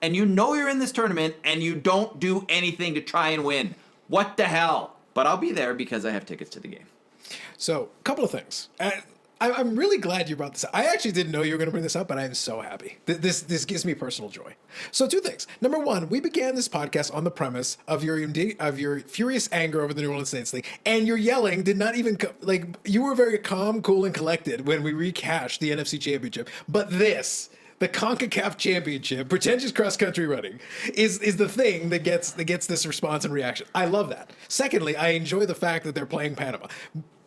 and you know you're in this tournament, and you don't do anything to try and win. What the hell? But I'll be there because I have tickets to the game. So, a couple of things. I'm really glad you brought this up. I actually didn't know you were going to bring this up, but I'm so happy. This gives me personal joy. So, two things. Number one, we began this podcast on the premise of your furious anger over the New Orleans Saints League, and your yelling did not even you were very calm, cool, and collected when we recashed the NFC Championship. But the CONCACAF Championship, pretentious cross-country running, is the thing that gets this response and reaction. I love that. Secondly, I enjoy the fact that they're playing Panama.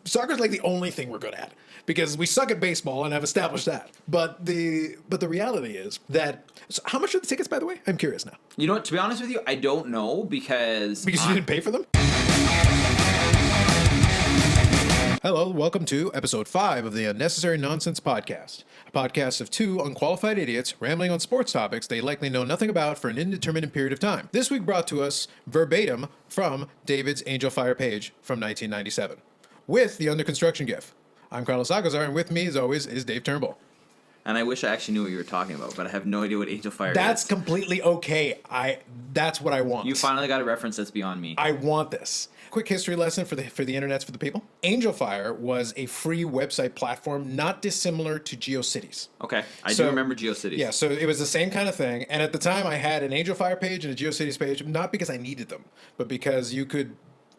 Soccer's like the only thing we're good at because we suck at baseball and have established that. But the reality is that. So how much are the tickets, by the way? I'm curious now. You know what? To be honest with you, I don't know because you didn't pay for them. Hello, welcome to episode 5 of the Unnecessary Nonsense Podcast, a podcast of two unqualified idiots rambling on sports topics they likely know nothing about for an indeterminate period of time. This week brought to us verbatim from David's Angel Fire page from 1997, with the under construction gif. I'm Carlos Agazar, and with me, as always, is Dave Turnbull. And I wish I actually knew what you were talking about, but I have no idea what Angel Fire is. That's completely okay. That's what I want. You finally got a reference that's beyond me. I want this. Quick history lesson for the internets for the people. Angel Fire was a free website platform not dissimilar to GeoCities. Okay, I do remember GeoCities. Yeah, so it was the same kind of thing. And at the time, I had an Angel Fire page and a GeoCities page, not because I needed them, but because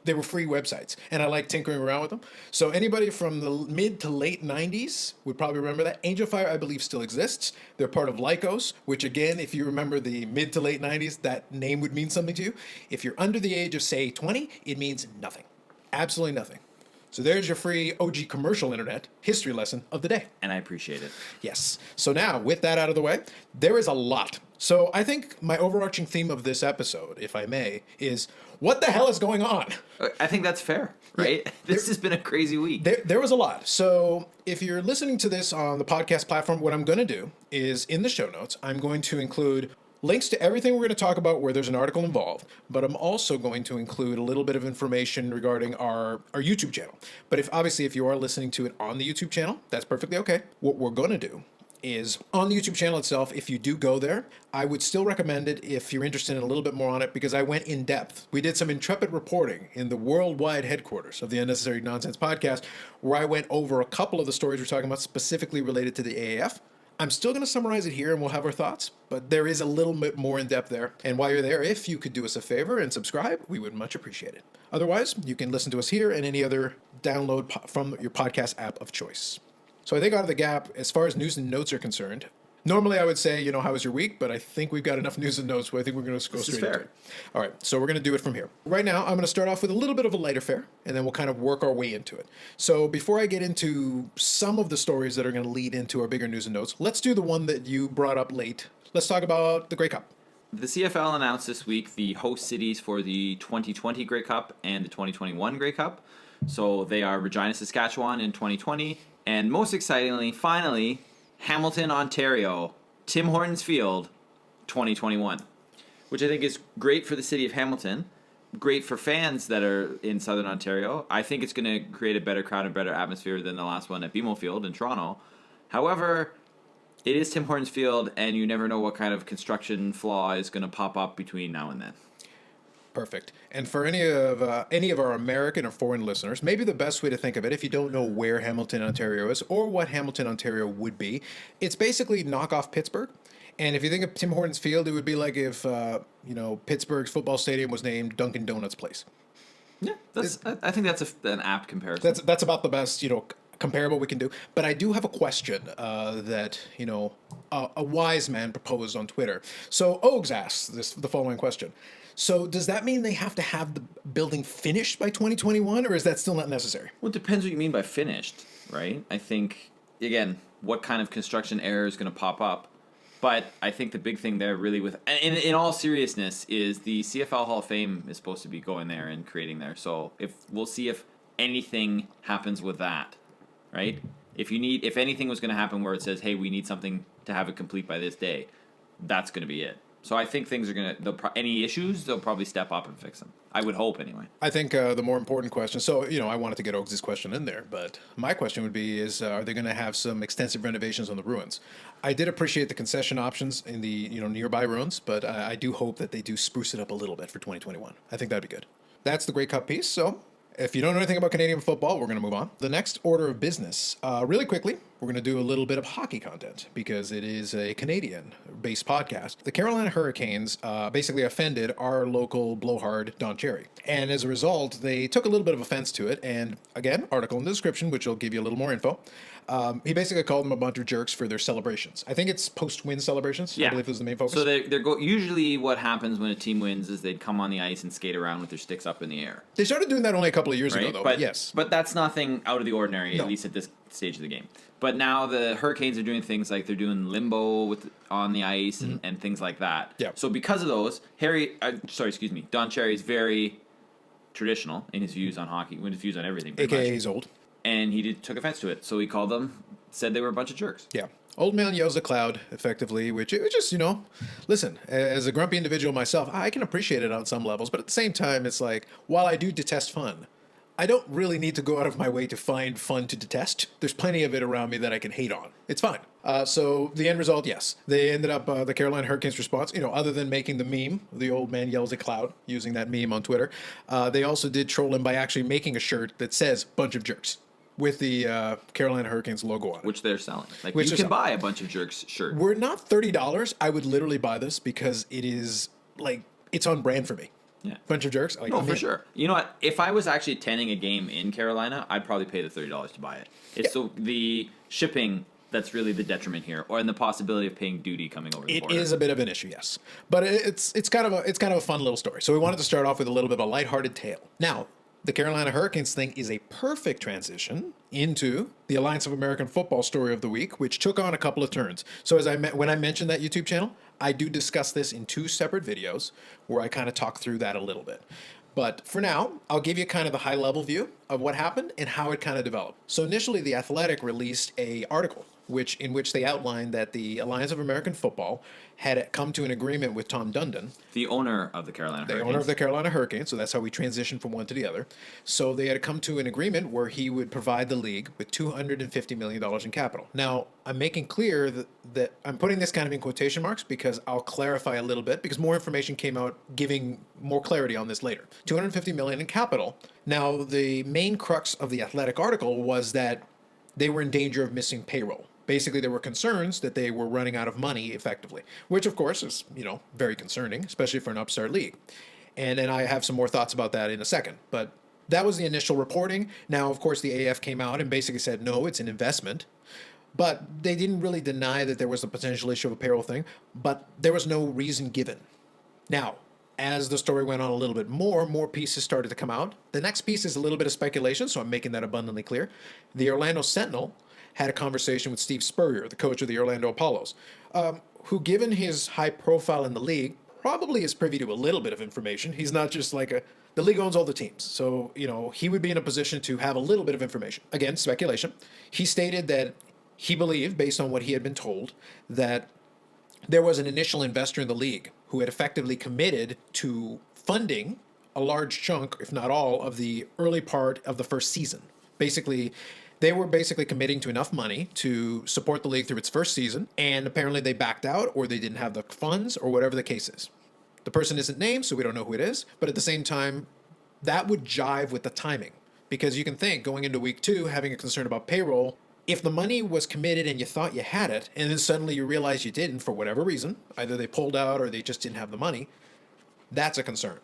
they were free websites, and I like tinkering around with them. So anybody from the mid to late 90s would probably remember that. Angel Fire, I believe, still exists. They're part of Lycos, which again, if you remember the mid to late 90s, that name would mean something to you. If you're under the age of, say, 20, it means nothing. Absolutely nothing. So there's your free OG commercial internet history lesson of the day. And I appreciate it. Yes. So now, with that out of the way, there is a lot. So I think my overarching theme of this episode, if I may, is what the hell is going on? I think that's fair, right? Yeah, this has been a crazy week. There was a lot. So if you're listening to this on the podcast platform, what I'm going to do is in the show notes, I'm going to include links to everything we're going to talk about where there's an article involved, but I'm also going to include a little bit of information regarding our YouTube channel. But if you are listening to it on the YouTube channel, that's perfectly okay. What we're going to do is on the YouTube channel itself, if you do go there, I would still recommend it if you're interested in a little bit more on it because I went in depth. We did some intrepid reporting in the worldwide headquarters of the Unnecessary Nonsense Podcast where I went over a couple of the stories we're talking about specifically related to the AAF. I'm still going to summarize it here and we'll have our thoughts, but there is a little bit more in depth there. And while you're there, if you could do us a favor and subscribe, we would much appreciate it. Otherwise, you can listen to us here and any other download from your podcast app of choice. So I think out of the gap, as far as news and notes are concerned, normally I would say, how was your week? But I think we've got enough news and notes, so I think we're going to go straight into it. All right, so we're going to do it from here. Right now, I'm going to start off with a little bit of a lighter fare, and then we'll kind of work our way into it. So before I get into some of the stories that are going to lead into our bigger news and notes, let's do the one that you brought up late. Let's talk about the Grey Cup. The CFL announced this week the host cities for the 2020 Grey Cup and the 2021 Grey Cup. So they are Regina, Saskatchewan in 2020, and most excitingly, finally, Hamilton, Ontario, Tim Hortons Field, 2021, which I think is great for the city of Hamilton, great for fans that are in Southern Ontario. I think it's going to create a better crowd and better atmosphere than the last one at BMO Field in Toronto. However, it is Tim Hortons Field, and you never know what kind of construction flaw is going to pop up between now and then. Perfect. And for any of our American or foreign listeners, maybe the best way to think of it, if you don't know where Hamilton, Ontario is, or what Hamilton, Ontario would be, it's basically knockoff Pittsburgh. And if you think of Tim Hortons Field, it would be like if Pittsburgh's football stadium was named Dunkin' Donuts Place. Yeah, I think that's an apt comparison. That's about the best comparable we can do. But I do have a question that a wise man proposed on Twitter. So Ogs asked the following question. So does that mean they have to have the building finished by 2021, or is that still not necessary? Well, it depends what you mean by finished, right? I think, again, what kind of construction error is going to pop up. But I think the big thing there really in all seriousness is the CFL Hall of Fame is supposed to be going there and creating there. So we'll see if anything happens with that, right? If anything was going to happen where it says, hey, we need something to have it complete by this day, that's going to be it. So I think things are going to, any issues, they'll probably step up and fix them. I would hope anyway. I think the more important question, so, I wanted to get Oaks' question in there, but my question would be are they going to have some extensive renovations on the ruins? I did appreciate the concession options in the, nearby ruins, but I do hope that they do spruce it up a little bit for 2021. I think that'd be good. That's the Grey Cup piece, so if you don't know anything about Canadian football, we're going to move on. The next order of business, really quickly, we're going to do a little bit of hockey content because it is a Canadian-based podcast. The Carolina Hurricanes basically offended our local blowhard, Don Cherry. And as a result, they took a little bit of offense to it. And again, article in the description, which will give you a little more info. He basically called them a bunch of jerks for their celebrations. I think it's post-win celebrations. Yeah. I believe was the main focus. So usually what happens when a team wins is they'd come on the ice and skate around with their sticks up in the air. They started doing that only a couple of years ago, though. But yes. But that's nothing out of the ordinary, No. at least at this stage of the game. But now the Hurricanes are doing things like they're doing limbo on the ice and things like that. Yeah. So because of those, Don Cherry is very traditional in his views on hockey, in his views on everything. AKA he's old. And he took offense to it. So he called them, said they were a bunch of jerks. Yeah. Old man yells at cloud, effectively, which it was just, listen, as a grumpy individual myself, I can appreciate it on some levels, but at the same time, it's like, while I do detest fun, I don't really need to go out of my way to find fun to detest. There's plenty of it around me that I can hate on. It's fine. So the end result, yes. They ended up, the Carolina Hurricanes response, other than making the meme, the old man yells at cloud, using that meme on Twitter, they also did troll him by actually making a shirt that says bunch of jerks with the Carolina Hurricanes logo on it. Which they're selling. Like, Which you can buy a bunch of jerks shirt. Were it not $30, I would literally buy this because it is, it's on brand for me. Yeah. Bunch of jerks. For sure. You know what? If I was actually attending a game in Carolina, I'd probably pay the $30 to buy it. It's the shipping that's really the detriment here, or in the possibility of paying duty coming over the border. It is a bit of an issue, yes, but it's kind of a fun little story. So we wanted to start off with a little bit of a lighthearted tale. Now, the Carolina Hurricanes thing is a perfect transition into the Alliance of American Football story of the week, which took on a couple of turns. So when I mentioned that YouTube channel, I do discuss this in 2 separate videos where I kind of talk through that a little bit. But for now, I'll give you kind of the high-level view of what happened and how it kind of developed. So initially, The Athletic released an article in which they outlined that the Alliance of American Football had come to an agreement with Tom Dundon, the owner of the Carolina Hurricanes. The owner of the Carolina Hurricanes, so that's how we transitioned from one to the other. So they had come to an agreement where he would provide the league with $250 million in capital. Now, I'm making clear that I'm putting this kind of in quotation marks because I'll clarify a little bit because more information came out giving more clarity on this later. $250 million in capital. Now, the main crux of the Athletic article was that they were in danger of missing payroll. Basically, there were concerns that they were running out of money effectively, which, of course, is, very concerning, especially for an upstart league. And then I have some more thoughts about that in a second. But that was the initial reporting. Now, of course, the AAF came out and basically said, no, it's an investment. But they didn't really deny that there was a potential issue of a payroll thing, but there was no reason given. Now, as the story went on a little bit more pieces started to come out. The next piece is a little bit of speculation, so I'm making that abundantly clear. The Orlando Sentinel had a conversation with Steve Spurrier, the coach of the Orlando Apollos, who, given his high profile in the league, probably is privy to a little bit of information. He's not just the league owns all the teams. So, he would be in a position to have a little bit of information. Again, speculation. He stated that he believed, based on what he had been told, that there was an initial investor in the league who had effectively committed to funding a large chunk, if not all, of the early part of the first season. They were basically committing to enough money to support the league through its first season, and apparently they backed out or they didn't have the funds or whatever the case is. The person isn't named, so we don't know who it is, but at the same time, that would jive with the timing. Because you can think, going into week 2, having a concern about payroll, if the money was committed and you thought you had it, and then suddenly you realize you didn't for whatever reason, either they pulled out or they just didn't have the money, that's a concern.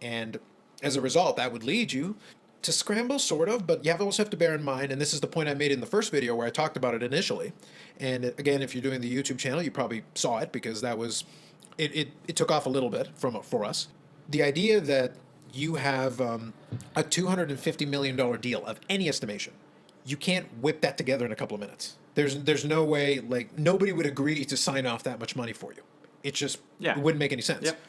And as a result, that would lead you to scramble, sort of, but you also have to bear in mind, and this is the point I made in the first video where I talked about it initially, and again, if you're doing the YouTube channel, you probably saw it because that was, it took off a little bit for us. The idea that you have a $250 million deal of any estimation, you can't whip that together in a couple of minutes. There's no way, nobody would agree to sign off that much money for you. It just it wouldn't make any sense. Yep.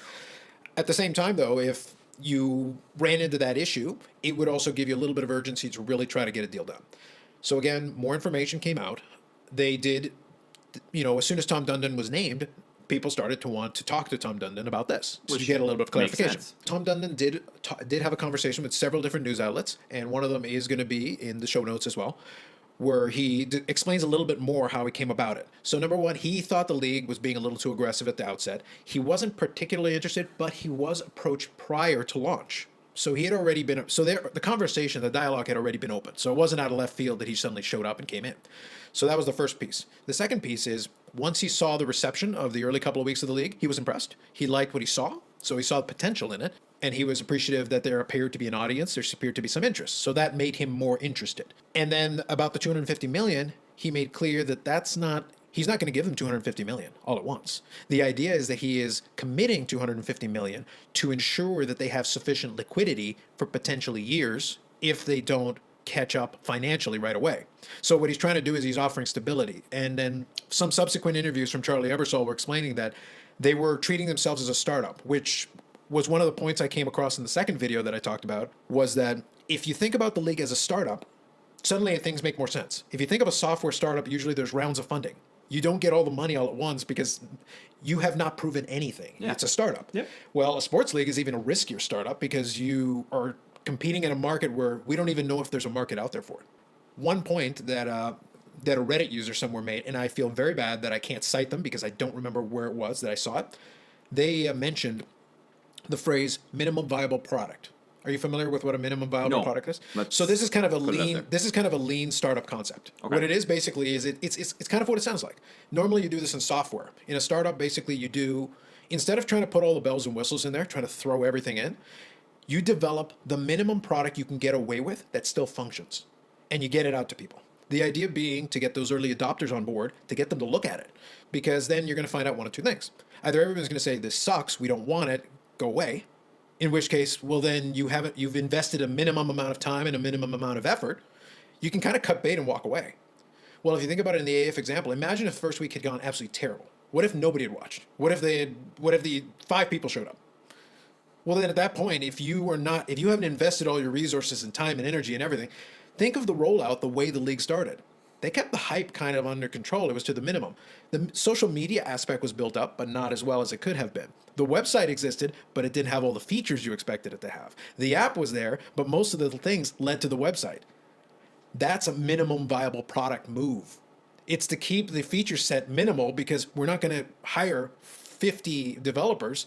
At the same time, though, if you ran into that issue, it would also give you a little bit of urgency to really try to get a deal done. So again, more information came out. They did, as soon as Tom Dundon was named, people started to want to talk to Tom Dundon about this, so Which to get a little bit of makes clarification. sense. Tom Dundon did have a conversation with several different news outlets, and one of them is going to be in the show notes as well, where he explains a little bit more how he came about it. So number one, he thought the league was being a little too aggressive at the outset. He wasn't particularly interested, but he was approached prior to launch. So he had already been, the conversation, the dialogue had already been open. So it wasn't out of left field that he suddenly showed up and came in. So that was the first piece. The second piece is, once he saw the reception of the early couple of weeks of the league, he was impressed. He liked what he saw, so he saw potential in it, and he was appreciative that there appeared to be an audience, there appeared to be some interest. So that made him more interested. And then about the 250 million, he made clear that he's not going to give them 250 million all at once. The idea is that he is committing 250 million to ensure that they have sufficient liquidity for potentially years if they don't catch up financially right away. So what he's trying to do is he's offering stability. And then some subsequent interviews from Charlie Ebersol were explaining that they were treating themselves as a startup, which was one of the points I came across in the second video that I talked about, was that if you think about the league as a startup, suddenly things make more sense. If you think of a software startup, usually there's rounds of funding. You don't get all the money all at once because you have not proven anything. Yeah. It's a startup. Yep. Well, a sports league is even a riskier startup because you are competing in a market where we don't even know if there's a market out there for it. One point that a Reddit user somewhere made, and I feel very bad that I can't cite them because I don't remember where it was that I saw it. They mentioned the phrase minimum viable product. Are you familiar with what a minimum viable product is? So this is kind of a lean startup concept. Okay. What it is basically is it's kind of what it sounds like. Normally you do this in software. In a startup, basically you do, instead of trying to put all the bells and whistles in there, trying to throw everything in, you develop the minimum product you can get away with that still functions, and you get it out to people. The idea being to get those early adopters on board, to get them to look at it, because then you're going to find out one of two things. Either everyone's going to say, this sucks, we don't want it, go away. In which case, well, then you've invested a minimum amount of time and a minimum amount of effort. You can kind of cut bait and walk away. Well, if you think about it in the AAF example, imagine if the first week had gone absolutely terrible. What if nobody had watched? What if the 5 people showed up? Well, then at that point, if you haven't invested all your resources and time and energy and everything, think of the rollout the way the league started. They kept the hype kind of under control. It was to the minimum. The social media aspect was built up, but not as well as it could have been. The website existed, but it didn't have all the features you expected it to have. The app was there, but most of the things led to the website. That's a minimum viable product move. It's to keep the feature set minimal because we're not going to hire 50 developers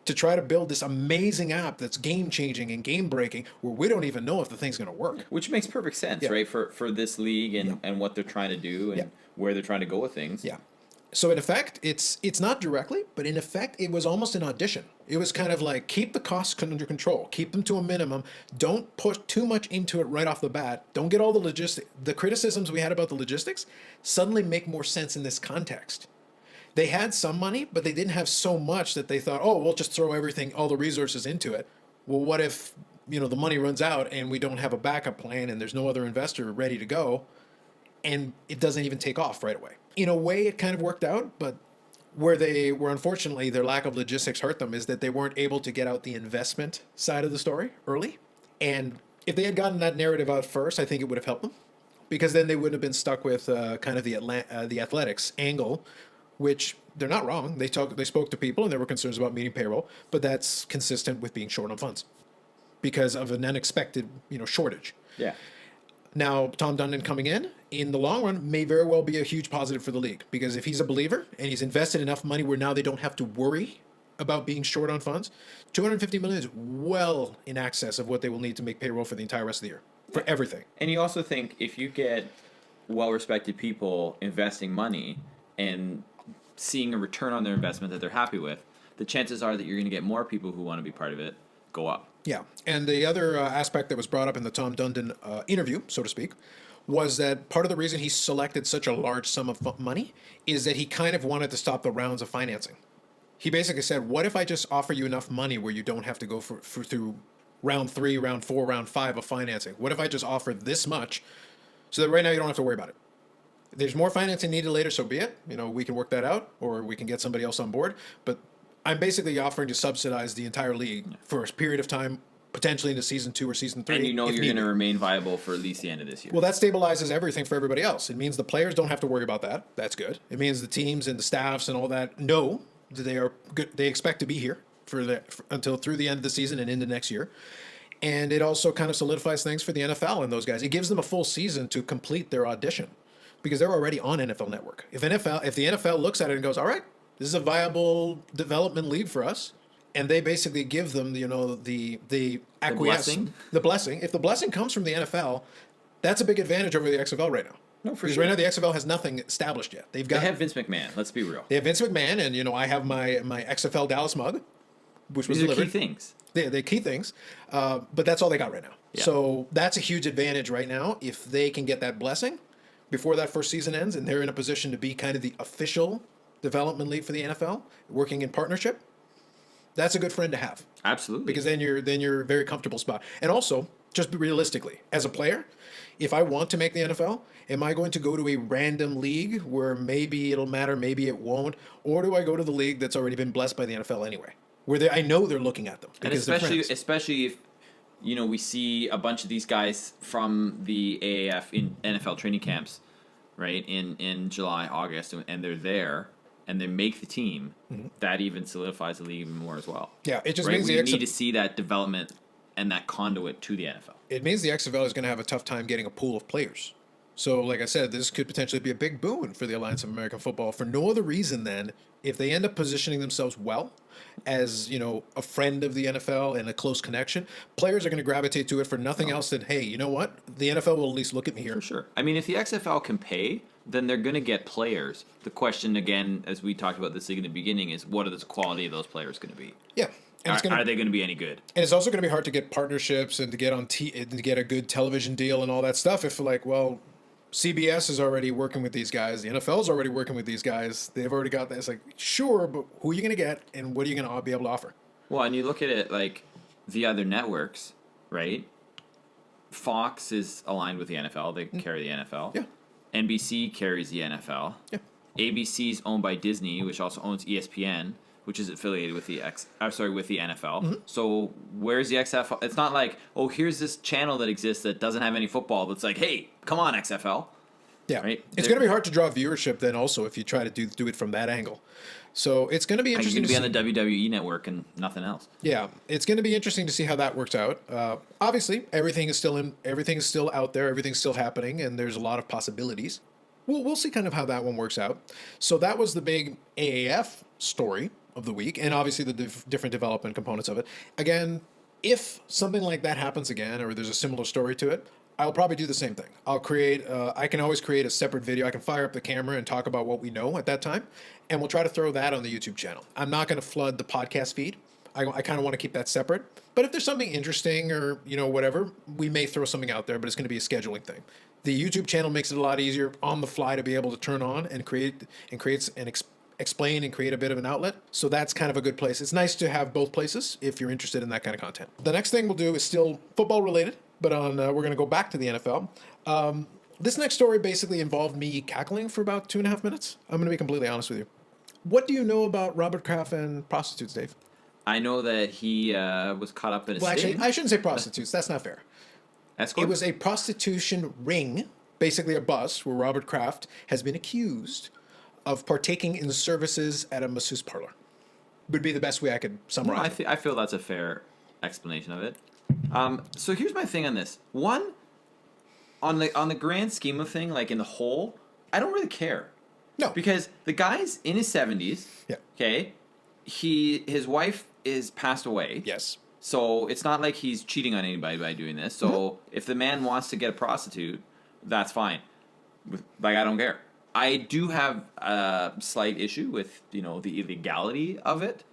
to try to build this amazing app that's game-changing and game-breaking where we don't even know if the thing's going to work. Which makes perfect sense, right, for this league and what they're trying to do and where they're trying to go with things. Yeah. So in effect, it's not directly, but in effect, it was almost an audition. It was kind of like, keep the costs under control, keep them to a minimum, don't push too much into it right off the bat, don't get all the logistics. The criticisms we had about the logistics suddenly make more sense in this context. They had some money, but they didn't have so much that they thought, oh, we'll just throw everything, all the resources into it. Well, what if, the money runs out and we don't have a backup plan and there's no other investor ready to go and it doesn't even take off right away? In a way, it kind of worked out, but where unfortunately, their lack of logistics hurt them is that they weren't able to get out the investment side of the story early. And if they had gotten that narrative out first, I think it would have helped them, because then they wouldn't have been stuck with kind of the athletics angle, which they're not wrong. They spoke to people and there were concerns about meeting payroll, but that's consistent with being short on funds because of an unexpected, shortage. Yeah. Now, Tom Dundon coming in the long run, may very well be a huge positive for the league, because if he's a believer and he's invested enough money where now they don't have to worry about being short on funds, 250 million is well in excess of what they will need to make payroll for the entire rest of the year, for everything. And you also think if you get well-respected people investing money and seeing a return on their investment that they're happy with, the chances are that you're going to get more people who want to be part of it go up. Yeah, and the other aspect that was brought up in the Tom Dundon interview, so to speak, was that part of the reason he selected such a large sum of money is that he kind of wanted to stop the rounds of financing. He basically said, what if I just offer you enough money where you don't have to go through round 3, round 4, round 5 of financing? What if I just offer this much so that right now you don't have to worry about it? If there's more financing needed later, so be it. We can work that out, or we can get somebody else on board. But I'm basically offering to subsidize the entire league for a period of time potentially into season 2 or season 3. And you know if you're going needed. to remain viable for at least the end of this year. Well, that stabilizes everything for everybody else. It means the players don't have to worry about that. That's good. It means the teams and the staffs and all that know that they are good. They expect to be here until through the end of the season and into next year. And it also kind of solidifies things for the NFL and those guys. It gives them a full season to complete their audition because they're already on NFL Network. If the NFL looks at it and goes, all right, this is a viable development league for us, and they basically give them, the acquiesce, the blessing. If the blessing comes from the NFL, that's a big advantage over the XFL right now. No, for because sure. right now the XFL has nothing established yet. They have Vince McMahon. Let's be real. They have Vince McMahon, and I have my XFL Dallas mug, which was These are delivered. key things. They're key things, but that's all they got right now. Yeah. So that's a huge advantage right now if they can get that blessing before that first season ends, and they're in a position to be kind of the official development league for the NFL, working in partnership. That's a good friend to have. Absolutely. Because then you're a very comfortable spot. And also, just realistically, as a player, if I want to make the NFL, am I going to go to a random league where maybe it'll matter, maybe it won't, or do I go to the league that's already been blessed by the NFL anyway, where I know they're looking at them because and they're friends. especially if we see a bunch of these guys from the AAF in NFL training camps, right, in July, August, and they're there. And they make the team, that even solidifies the league even more as well. Yeah, it just right? means we need to see that development and that conduit to the NFL. It means the XFL is going to have a tough time getting a pool of players. So, like I said, this could potentially be a big boon for the Alliance of American Football for no other reason than if they end up positioning themselves well as, a friend of the NFL and a close connection, players are going to gravitate to it for nothing else than, hey, you know what? The NFL will at least look at me here. For sure. I mean, if the XFL can pay, then they're going to get players. The question, again, as we talked about this league in the beginning, is what is the quality of those players going to be? Yeah. And are they going to be any good? And it's also going to be hard to get partnerships and to get and to get a good television deal and all that stuff if, CBS is already working with these guys. The NFL is already working with these guys. They've already got that. It's like, sure, but who are you going to get and what are you going to be able to offer? Well, and you look at it like the other networks, right? Fox is aligned with the NFL. They carry the NFL. Yeah. NBC carries the NFL. Yeah. ABC is owned by Disney, which also owns ESPN, which is affiliated with the with the NFL. So where's the XFL? It's not like, oh, here's this channel that exists that doesn't have any football. But it's like, hey, come on, XFL. Yeah, right? It's going to be hard to draw viewership then also if you try to do it from that angle. So it's going to be interesting. You're going to be on the WWE network and nothing else. Yeah, it's going to be interesting to see how that works out. Obviously, everything is still out there, everything's still happening, and there's a lot of possibilities. We'll see kind of how that one works out. So that was the big AAF story of the week, and obviously the different development components of it. Again, if something like that happens again, or there's a similar story to it, I'll probably do the same thing. I'll create. I can always create a separate video. I can fire up the camera and talk about what we know at that time, and we'll try to throw that on the YouTube channel. I'm not going to flood the podcast feed. I kind of want to keep that separate. But if there's something interesting or whatever, we may throw something out there. But it's going to be a scheduling thing. The YouTube channel makes it a lot easier on the fly to be able to turn on and explain and create a bit of an outlet. So that's kind of a good place. It's nice to have both places if you're interested in that kind of content. The next thing we'll do is still football related, but we're going to go back to the NFL. This next story basically involved me cackling for about 2.5 minutes. I'm going to be completely honest with you. What do you know about Robert Kraft and prostitutes, Dave? I know that he was caught up in a sting. Actually, I shouldn't say prostitutes. That's not fair. Escort? It was a prostitution ring, basically a bus, where Robert Kraft has been accused of partaking in the services at a masseuse parlor. Would be the best way I could summarize it. I feel that's a fair explanation of it. So here's my thing on this. One, on the grand scheme of thing, like in the whole, I don't really care. No. Because the guy's in his 70s. Yeah. Okay. His wife is passed away. Yes. So it's not like he's cheating on anybody by doing this. So if the man wants to get a prostitute, that's fine. I don't care. I do have a slight issue with the illegality of it,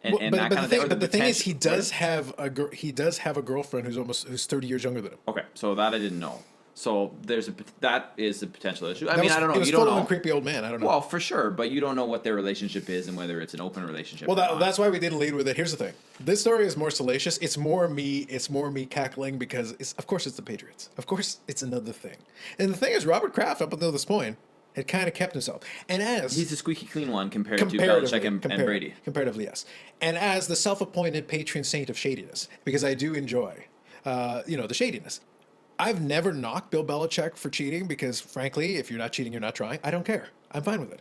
and that kind of thing. But the thing is, he does have a girlfriend who's 30 years younger than him. Okay, so that I didn't know. So that is a potential issue. I don't know. It was You don't full know. of a creepy old man. I don't know. Well, for sure, but you don't know what their relationship is and whether it's an open relationship. Well, that's why we didn't lead with it. Here's the thing: this story is more salacious. It's more me cackling because of course it's the Patriots. Of course it's another thing. And the thing is, Robert Kraft, up until this point, had kind of kept himself. And as He's a squeaky clean one compared to Belichick and Brady. Comparatively, yes. And as the self-appointed patron saint of shadiness, because I do enjoy, the shadiness. I've never knocked Bill Belichick for cheating because, frankly, if you're not cheating, you're not trying. I don't care. I'm fine with it.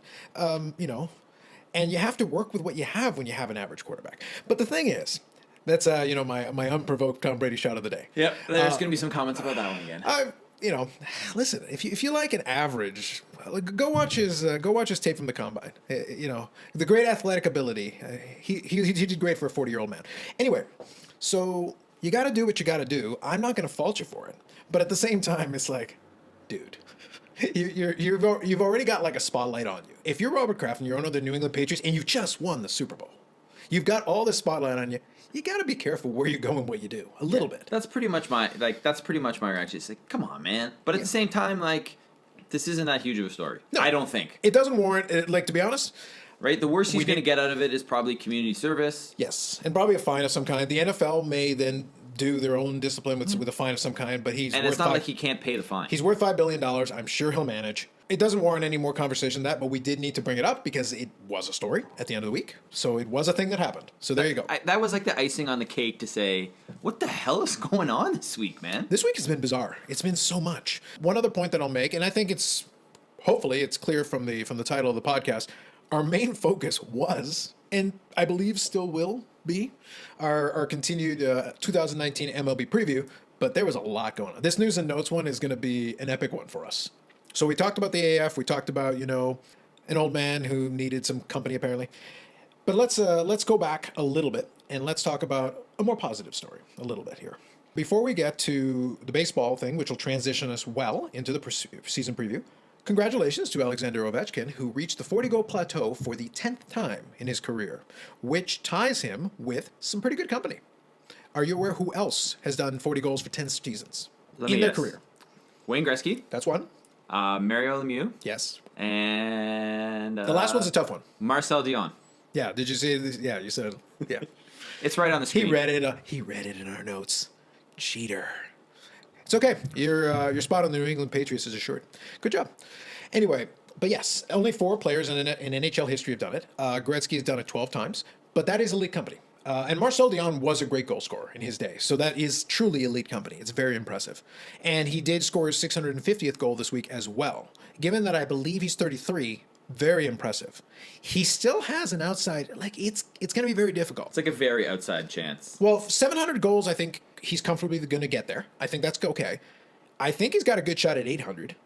And you have to work with what you have when you have an average quarterback. But the thing is, that's my unprovoked Tom Brady shot of the day. Yep, there's going to be some comments about that one again. Listen, if you like an average, go watch his tape from the combine. The great athletic ability. He did great for a 40-year-old man. Anyway, so you got to do what you got to do. I'm not going to fault you for it, but at the same time, it's like, dude. You've already got like a spotlight on you. If you're Robert Kraft and you're owner of the New England Patriots and you just won the Super Bowl, you've got all this spotlight on you. You got to be careful where you go and what you do a little bit. That's pretty much my reaction. It's like, come on, man. But at the same time, like, this isn't that huge of a story. No, I don't think it doesn't warrant it. Like, to be honest, right? The worst he's going to get out of it is probably community service. Yes, and probably a fine of some kind. The NFL may then do their own discipline with a fine of some kind, but it's not like he can't pay the fine. He's worth $5 billion. I'm sure he'll manage. It doesn't warrant any more conversation than that, but we did need to bring it up because it was a story at the end of the week. So it was a thing that happened. So there you go. That was like the icing on the cake to say, what the hell is going on this week, man? This week has been bizarre. It's been so much. One other point that I'll make, and I think hopefully it's clear from the title of the podcast, our main focus was, and I believe still will be, our continued 2019 MLB preview, but there was a lot going on. This news and notes one is going to be an epic one for us. So we talked about the AAF. We talked about, an old man who needed some company apparently. But let's go back a little bit and let's talk about a more positive story a little bit here. Before we get to the baseball thing, which will transition us well into the season preview, congratulations to Alexander Ovechkin, who reached the 40-goal plateau for the 10th time in his career, which ties him with some pretty good company. Are you aware who else has done 40 goals for 10 seasons in their career? Wayne Gretzky. That's one. Mario Lemieux. Yes. And the last one's a tough one. Marcel Dion. Yeah. Did you see this? Yeah, you said it. Yeah. It's right on the screen. He read it in our notes. Cheater. It's okay. Your spot on the New England Patriots is assured. Good job. Anyway, but yes, only 4 players in NHL history have done it. Gretzky has done it 12 times, but that is elite company. And Marcel Dion was a great goal scorer in his day, so that is truly elite company. It's very impressive. And he did score his 650th goal this week as well. Given that I believe he's 33, very impressive. He still has an outside, it's going to be very difficult. It's like a very outside chance. Well, 700 goals, I think he's comfortably going to get there. I think that's okay. I think he's got a good shot at 800.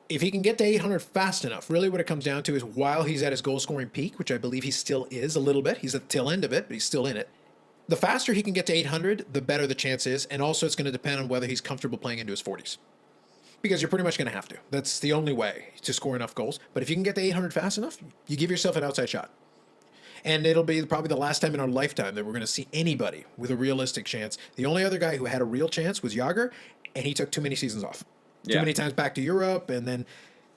If he can get to 800 fast enough, really what it comes down to is while he's at his goal-scoring peak, which I believe he still is a little bit. He's at the tail end of it, but he's still in it. The faster he can get to 800, the better the chance is. And also it's going to depend on whether he's comfortable playing into his 40s. Because you're pretty much going to have to. That's the only way to score enough goals. But if you can get to 800 fast enough, you give yourself an outside shot. And it'll be probably the last time in our lifetime that we're going to see anybody with a realistic chance. The only other guy who had a real chance was Jágr, and he took too many seasons off. Too many times back to Europe, and then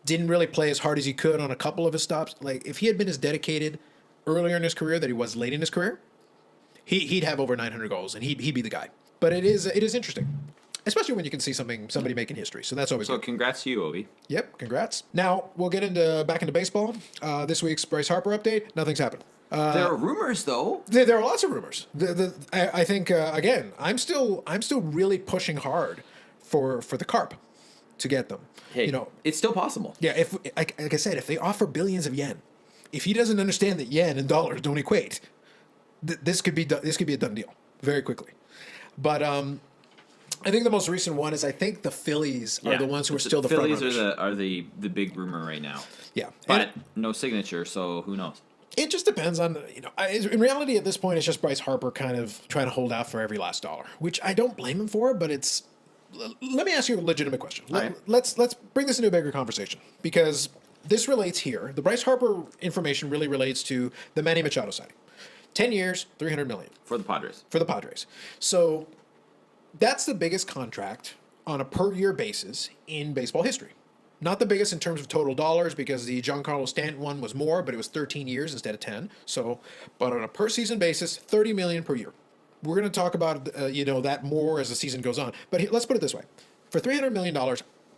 didn't really play as hard as he could on a couple of his stops. Like, if he had been as dedicated earlier in his career that he was late in his career, he'd have over 900 goals, and he'd be the guy. But it is interesting, especially when you can see somebody making history. So that's always good. Congrats to you, Ovi. Yep, congrats. Now we'll get back into baseball. This week's Bryce Harper update. Nothing's happened. There are rumors, though. There are lots of rumors. I think again, I'm still really pushing hard for the Carp to get them. Hey, it's still possible. Yeah, if like I said, if they offer billions of yen, if he doesn't understand that yen and dollars don't equate, this could be a done deal very quickly. But I think the most recent one is I think the Phillies are the ones who are still the front runners. Phillies are the big rumor right now. Yeah, but no signature, so who knows? It just depends on, in reality at this point, it's just Bryce Harper kind of trying to hold out for every last dollar, which I don't blame him for, but it's, let me ask you a legitimate question. Let's bring this into a bigger conversation, because this relates here. The Bryce Harper information really relates to the Manny Machado signing. 10 years, $300 million. For the Padres. For the Padres. So that's the biggest contract on a per-year basis in baseball history. Not the biggest in terms of total dollars, because the Giancarlo Stanton one was more, but it was 13 years instead of 10. So, but on a per-season basis, $30 million per year. We're going to talk about that more as the season goes on. But let's put it this way: for $300 million,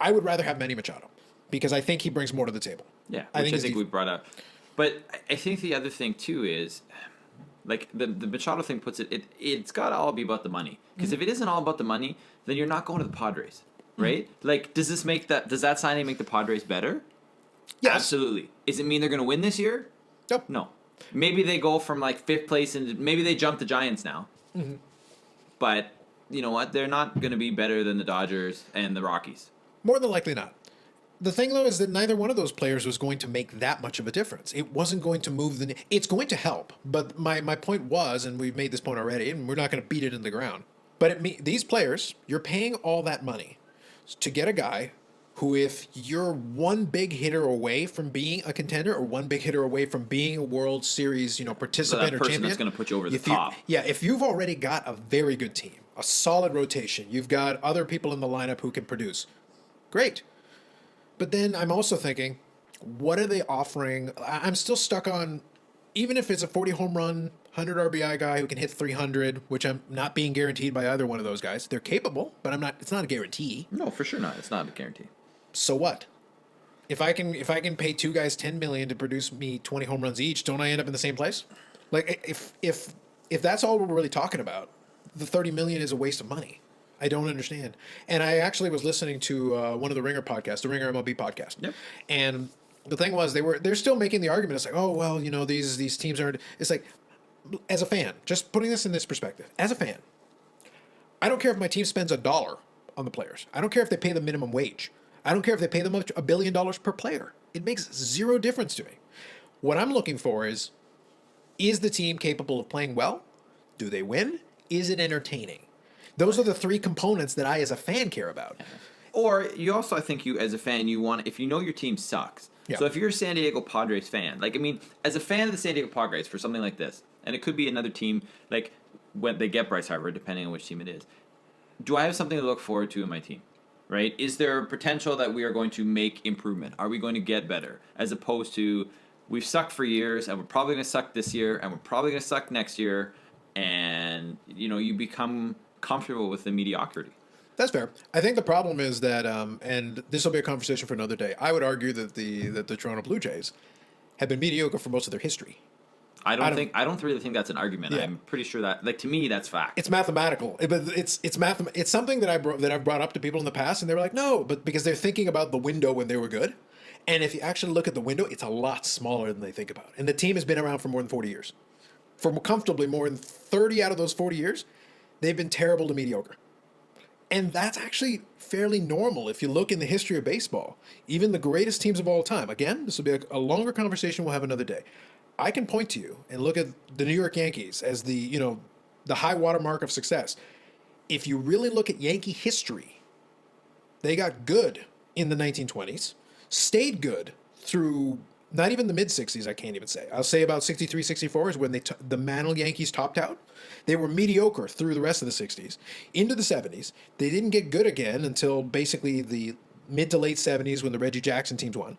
I would rather have Manny Machado. because I think he brings more to the table. Yeah, which I think we brought up. But I think the other thing too is, like the Machado thing puts it's got to all be about the money. Because if it isn't all about the money, then you're not going to the Padres, right? Like, does that signing make the Padres better? Yes. Absolutely. Does it mean they're going to win this year? Nope. No. Maybe they go from like 5th place and maybe they jump the Giants now. Mm-hmm. But you know what? They're not going to be better than the Dodgers and the Rockies. More than likely not. The thing, though, is that neither one of those players was going to make that much of a difference. It wasn't going to move the... It's going to help. But my point was, and we've made this point already, and we're not going to beat it in the ground, but these players, you're paying all that money to get a guy who, if you're one big hitter away from being a contender or one big hitter away from being a World Series, participant or champion... that's going to put you over the top. If you've already got a very good team, a solid rotation, you've got other people in the lineup who can produce, great. But then I'm also thinking, what are they offering? I'm still stuck on, even if it's a 40 home run, 100 RBI guy who can hit 300, which I'm not being guaranteed by either one of those guys. They're capable, but it's not a guarantee. No, for sure not. It's not a guarantee. So what? If I can pay two guys $10 million to produce me 20 home runs each, don't I end up in the same place? Like if that's all we're really talking about, the $30 million is a waste of money. I don't understand. And I actually was listening to one of the Ringer podcasts, the Ringer MLB podcast. Yep. And the thing was, they're still making the argument. It's like, oh, well, these teams aren't. It's like, as a fan, just putting this in this perspective, as a fan, I don't care if my team spends $1 on the players. I don't care if they pay the minimum wage. I don't care if they pay them $1 billion per player. It makes zero difference to me. What I'm looking for is the team capable of playing well? Do they win? Is it entertaining? Those are the three components that I, as a fan, care about. Or you also, I think you, as a fan, if you know your team sucks. Yeah. So if you're a San Diego Padres fan, as a fan of the San Diego Padres for something like this, and it could be another team, like when they get Bryce Harper, depending on which team it is, do I have something to look forward to in my team? Right? Is there potential that we are going to make improvement? Are we going to get better? As opposed to, we've sucked for years, and we're probably going to suck this year, and we're probably going to suck next year, and you become comfortable with the mediocrity. That's fair. I think the problem is that, and this will be a conversation for another day, I would argue that the Toronto Blue Jays have been mediocre for most of their history. I don't really think that's an argument. Yeah. I'm pretty sure that, to me, that's fact. It's mathematical, but it's something that I've brought up to people in the past, and they were like, no, but because they're thinking about the window when they were good, and if you actually look at the window, it's a lot smaller than they think about. And the team has been around for more than 40 years. For comfortably more than 30 out of those 40 years, they've been terrible to mediocre. And that's actually fairly normal if you look in the history of baseball. Even the greatest teams of all time. Again, this will be a longer conversation we'll have another day. I can point to you and look at the New York Yankees as the high watermark of success. If you really look at Yankee history, they got good in the 1920s, stayed good through not even the mid-60s, I can't even say. I'll say about 63, 64 is when the Mantle Yankees topped out. They were mediocre through the rest of the 60s. Into the 70s, they didn't get good again until basically the mid to late 70s when the Reggie Jackson teams won.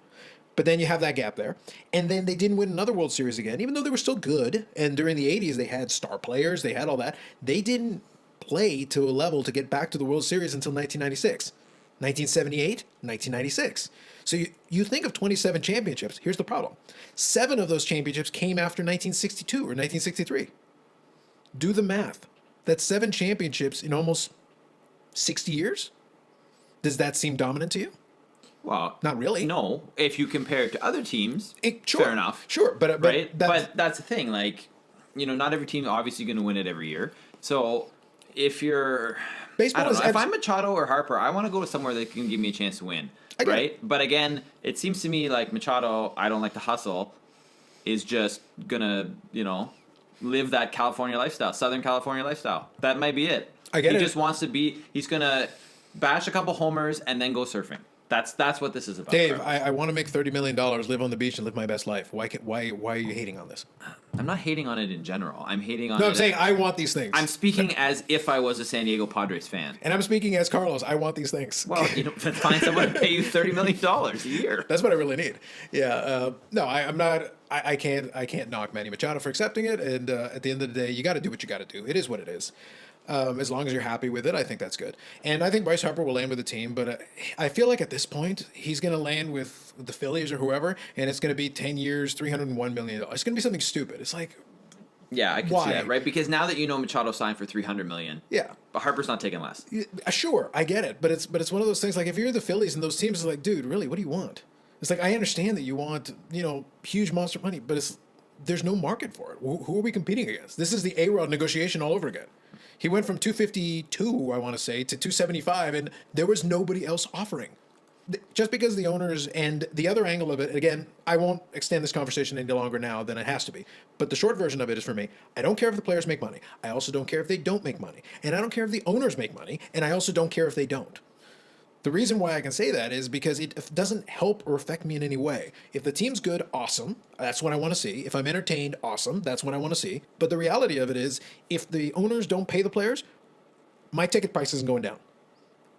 But then you have that gap there. And then they didn't win another World Series again, even though they were still good. And during the 80s, they had star players. They had all that. They didn't play to a level to get back to the World Series until 1996. 1978, 1996. So you think of 27 championships. Here's the problem. 7 of those championships came after 1962 or 1963. Do the math. That's 7 championships in almost 60 years? Does that seem dominant to you? Well, not really. No, if you compare it to other teams, sure, fair enough. Sure, but right. But that's the thing. Not every team obviously going to win it every year. So if you're baseball, if I'm Machado or Harper, I want to go to somewhere that can give me a chance to win. Right. But again, it seems to me like Machado, I don't like to hustle, is just gonna live that California lifestyle, Southern California lifestyle. That might be it. He just wants to be. He's gonna bash a couple homers and then go surfing. That's what this is about. Dave, I want to make $30 million, live on the beach, and live my best life. Why are you hating on this? I'm not hating on it in general. I'm hating on. No, I'm saying I want these things. I'm speaking as if I was a San Diego Padres fan. And I'm speaking as Carlos. I want these things. Well, find someone to pay you $30 million a year. That's what I really need. Yeah. No, I'm not. I can't knock Manny Machado for accepting it. And at the end of the day, you got to do what you got to do. It is what it is. As long as you're happy with it, I think that's good. And I think Bryce Harper will land with the team, but I feel like at this point, he's going to land with the Phillies or whoever, and it's going to be 10 years, $301 million. It's going to be something stupid. It's like, yeah, I can why? see that, right? Because now that you know Machado signed for $300 million, yeah, but Harper's not taking less. Sure, I get it, but it's one of those things. Like if you're the Phillies and those teams, it's like, dude, really, what do you want? It's like I understand that you want huge monster money, but there's no market for it. Who are we competing against? This is the A-Rod negotiation all over again. He went from 252, I want to say, to 275, and there was nobody else offering. Just because the owners, and the other angle of it, again, I won't extend this conversation any longer now than it has to be. But the short version of it is for me, I don't care if the players make money. I also don't care if they don't make money. And I don't care if the owners make money. And I also don't care if they don't. The reason why I can say that is because it doesn't help or affect me in any way. If the team's good, awesome. That's what I want to see. If I'm entertained, awesome. That's what I want to see. But the reality of it is, if the owners don't pay the players, my ticket price isn't going down.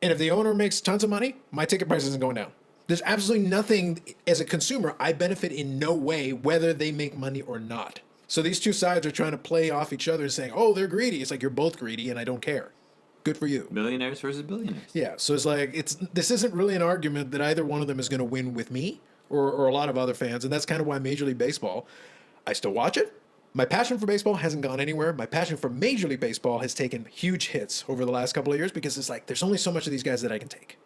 And if the owner makes tons of money, my ticket price isn't going down. There's absolutely nothing, as a consumer, I benefit in no way, whether they make money or not. So these two sides are trying to play off each other and saying, oh, they're greedy. It's like, you're both greedy and I don't care. Good for you. Millionaires versus billionaires. Yeah, so it's like this isn't really an argument that either one of them is going to win with me or a lot of other fans, and that's kind of why Major League Baseball, I still watch it. My passion for baseball hasn't gone anywhere. My passion for Major League Baseball has taken huge hits over the last couple of years because it's like there's only so much of these guys that I can take.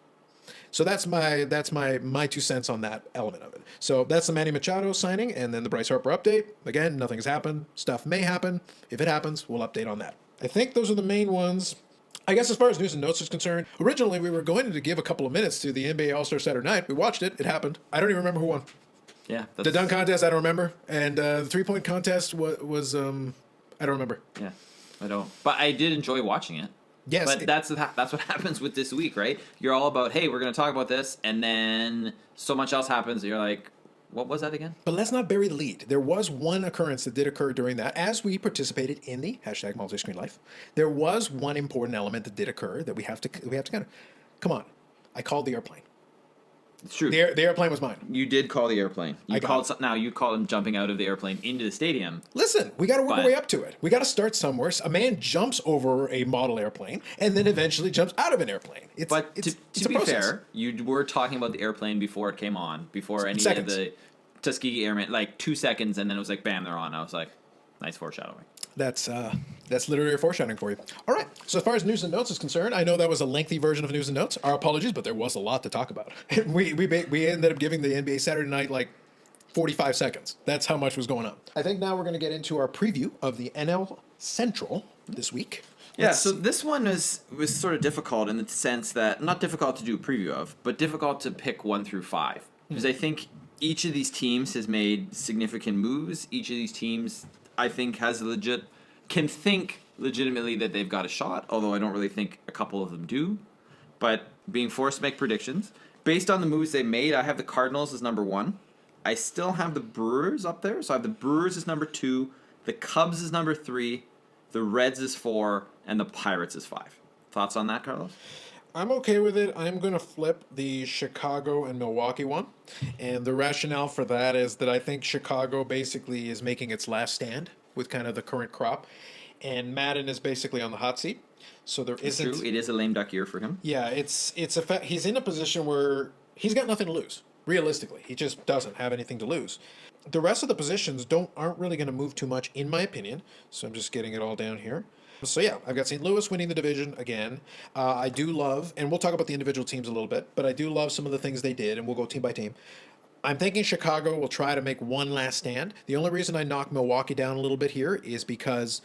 So that's my 2 cents on that element of it. So that's the Manny Machado signing, and then the Bryce Harper update. Again, nothing's happened. Stuff may happen. If it happens, we'll update on that. I think those are the main ones. I guess as far as news and notes is concerned, originally we were going to give a couple of minutes to the NBA All-Star Saturday Night. We watched it. It happened. I don't even remember who won. Yeah. The dunk contest, I don't remember. And the three-point contest was I don't remember. Yeah, I don't. But I did enjoy watching it. Yes. But that's what happens with this week, right? You're all about, hey, we're going to talk about this, and then so much else happens, and you're like, what was that again? But let's not bury the lead. There was one occurrence that did occur during that, as we participated in the hashtag multi-screen life. There was one important element that did occur that we have to kind of, come on. I called the airplane. It's true. The airplane was mine. You did call the airplane. You called him jumping out of the airplane into the stadium. Listen, we got to work our way up to it. We got to start somewhere. A man jumps over a model airplane and then eventually jumps out of an airplane. To be fair, you were talking about the airplane before it came on, before any of the Tuskegee Airmen, like 2 seconds, and then it was like, bam, they're on. I was like, nice foreshadowing. That's literary foreshadowing for you. All right. So as far as news and notes is concerned, I know that was a lengthy version of news and notes. Our apologies, but there was a lot to talk about. we ended up giving the NBA Saturday Night like 45 seconds. That's how much was going on. I think now we're going to get into our preview of the NL Central this week. So this one was sort of difficult in the sense that, not difficult to do a preview of, but difficult to pick 1 through 5. Because I think each of these teams has made significant moves. Each of these teams, I think, can think legitimately that they've got a shot, although I don't really think a couple of them do. But being forced to make predictions, based on the moves they made, I have the Cardinals as number 1. I still have the Brewers up there, so I have the Brewers as number 2, the Cubs as number 3, the Reds as 4, and the Pirates as 5. Thoughts on that, Carlos? I'm okay with it. I'm going to flip the Chicago and Milwaukee one. And the rationale for that is that I think Chicago basically is making its last stand with kind of the current crop. And Madden is basically on the hot seat. So there isn't... True. It is a lame duck year for him. Yeah, he's in a position where he's got nothing to lose. Realistically, he just doesn't have anything to lose. The rest of the positions aren't really going to move too much, in my opinion. So I'm just getting it all down here. So yeah, I've got St. Louis winning the division again. I do love, and we'll talk about the individual teams a little bit, but I do love some of the things they did, and we'll go team by team. I'm thinking Chicago will try to make one last stand. The only reason I knock Milwaukee down a little bit here is because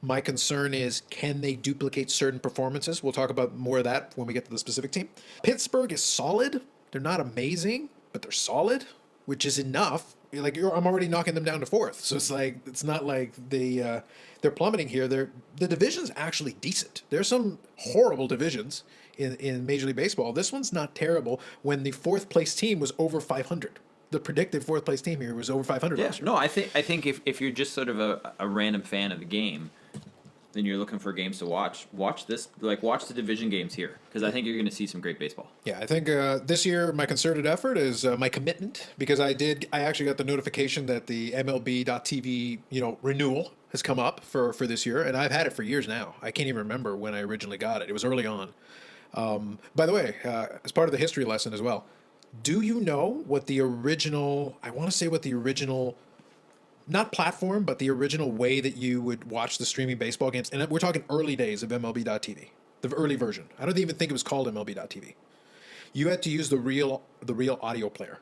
my concern is, can they duplicate certain performances? We'll talk about more of that when we get to the specific team. Pittsburgh is solid. They're not amazing, but they're solid, which is enough. I'm already knocking them down to 4th. So it's not like they're plummeting here. The division's actually decent. There's some horrible divisions in Major League Baseball. This one's not terrible when the 4th place team was over 500. The predicted 4th place team here was over 500 last year. No, I think if you're just sort of a random fan of the game, and you're looking for games to watch this. Watch the division games here, because I think you're going to see some great baseball. Yeah, I think this year my concerted effort is my commitment, because I actually got the notification that the MLB.TV renewal has come up for this year, and I've had it for years now. I can't even remember when I originally got it. It was early on. By the way, as part of the history lesson as well, do you know what the original? I want to say what the original. Not platform, but the original way that you would watch the streaming baseball games. And we're talking early days of MLB.TV, the early version. I don't even think it was called MLB.TV. You had to use the real audio player.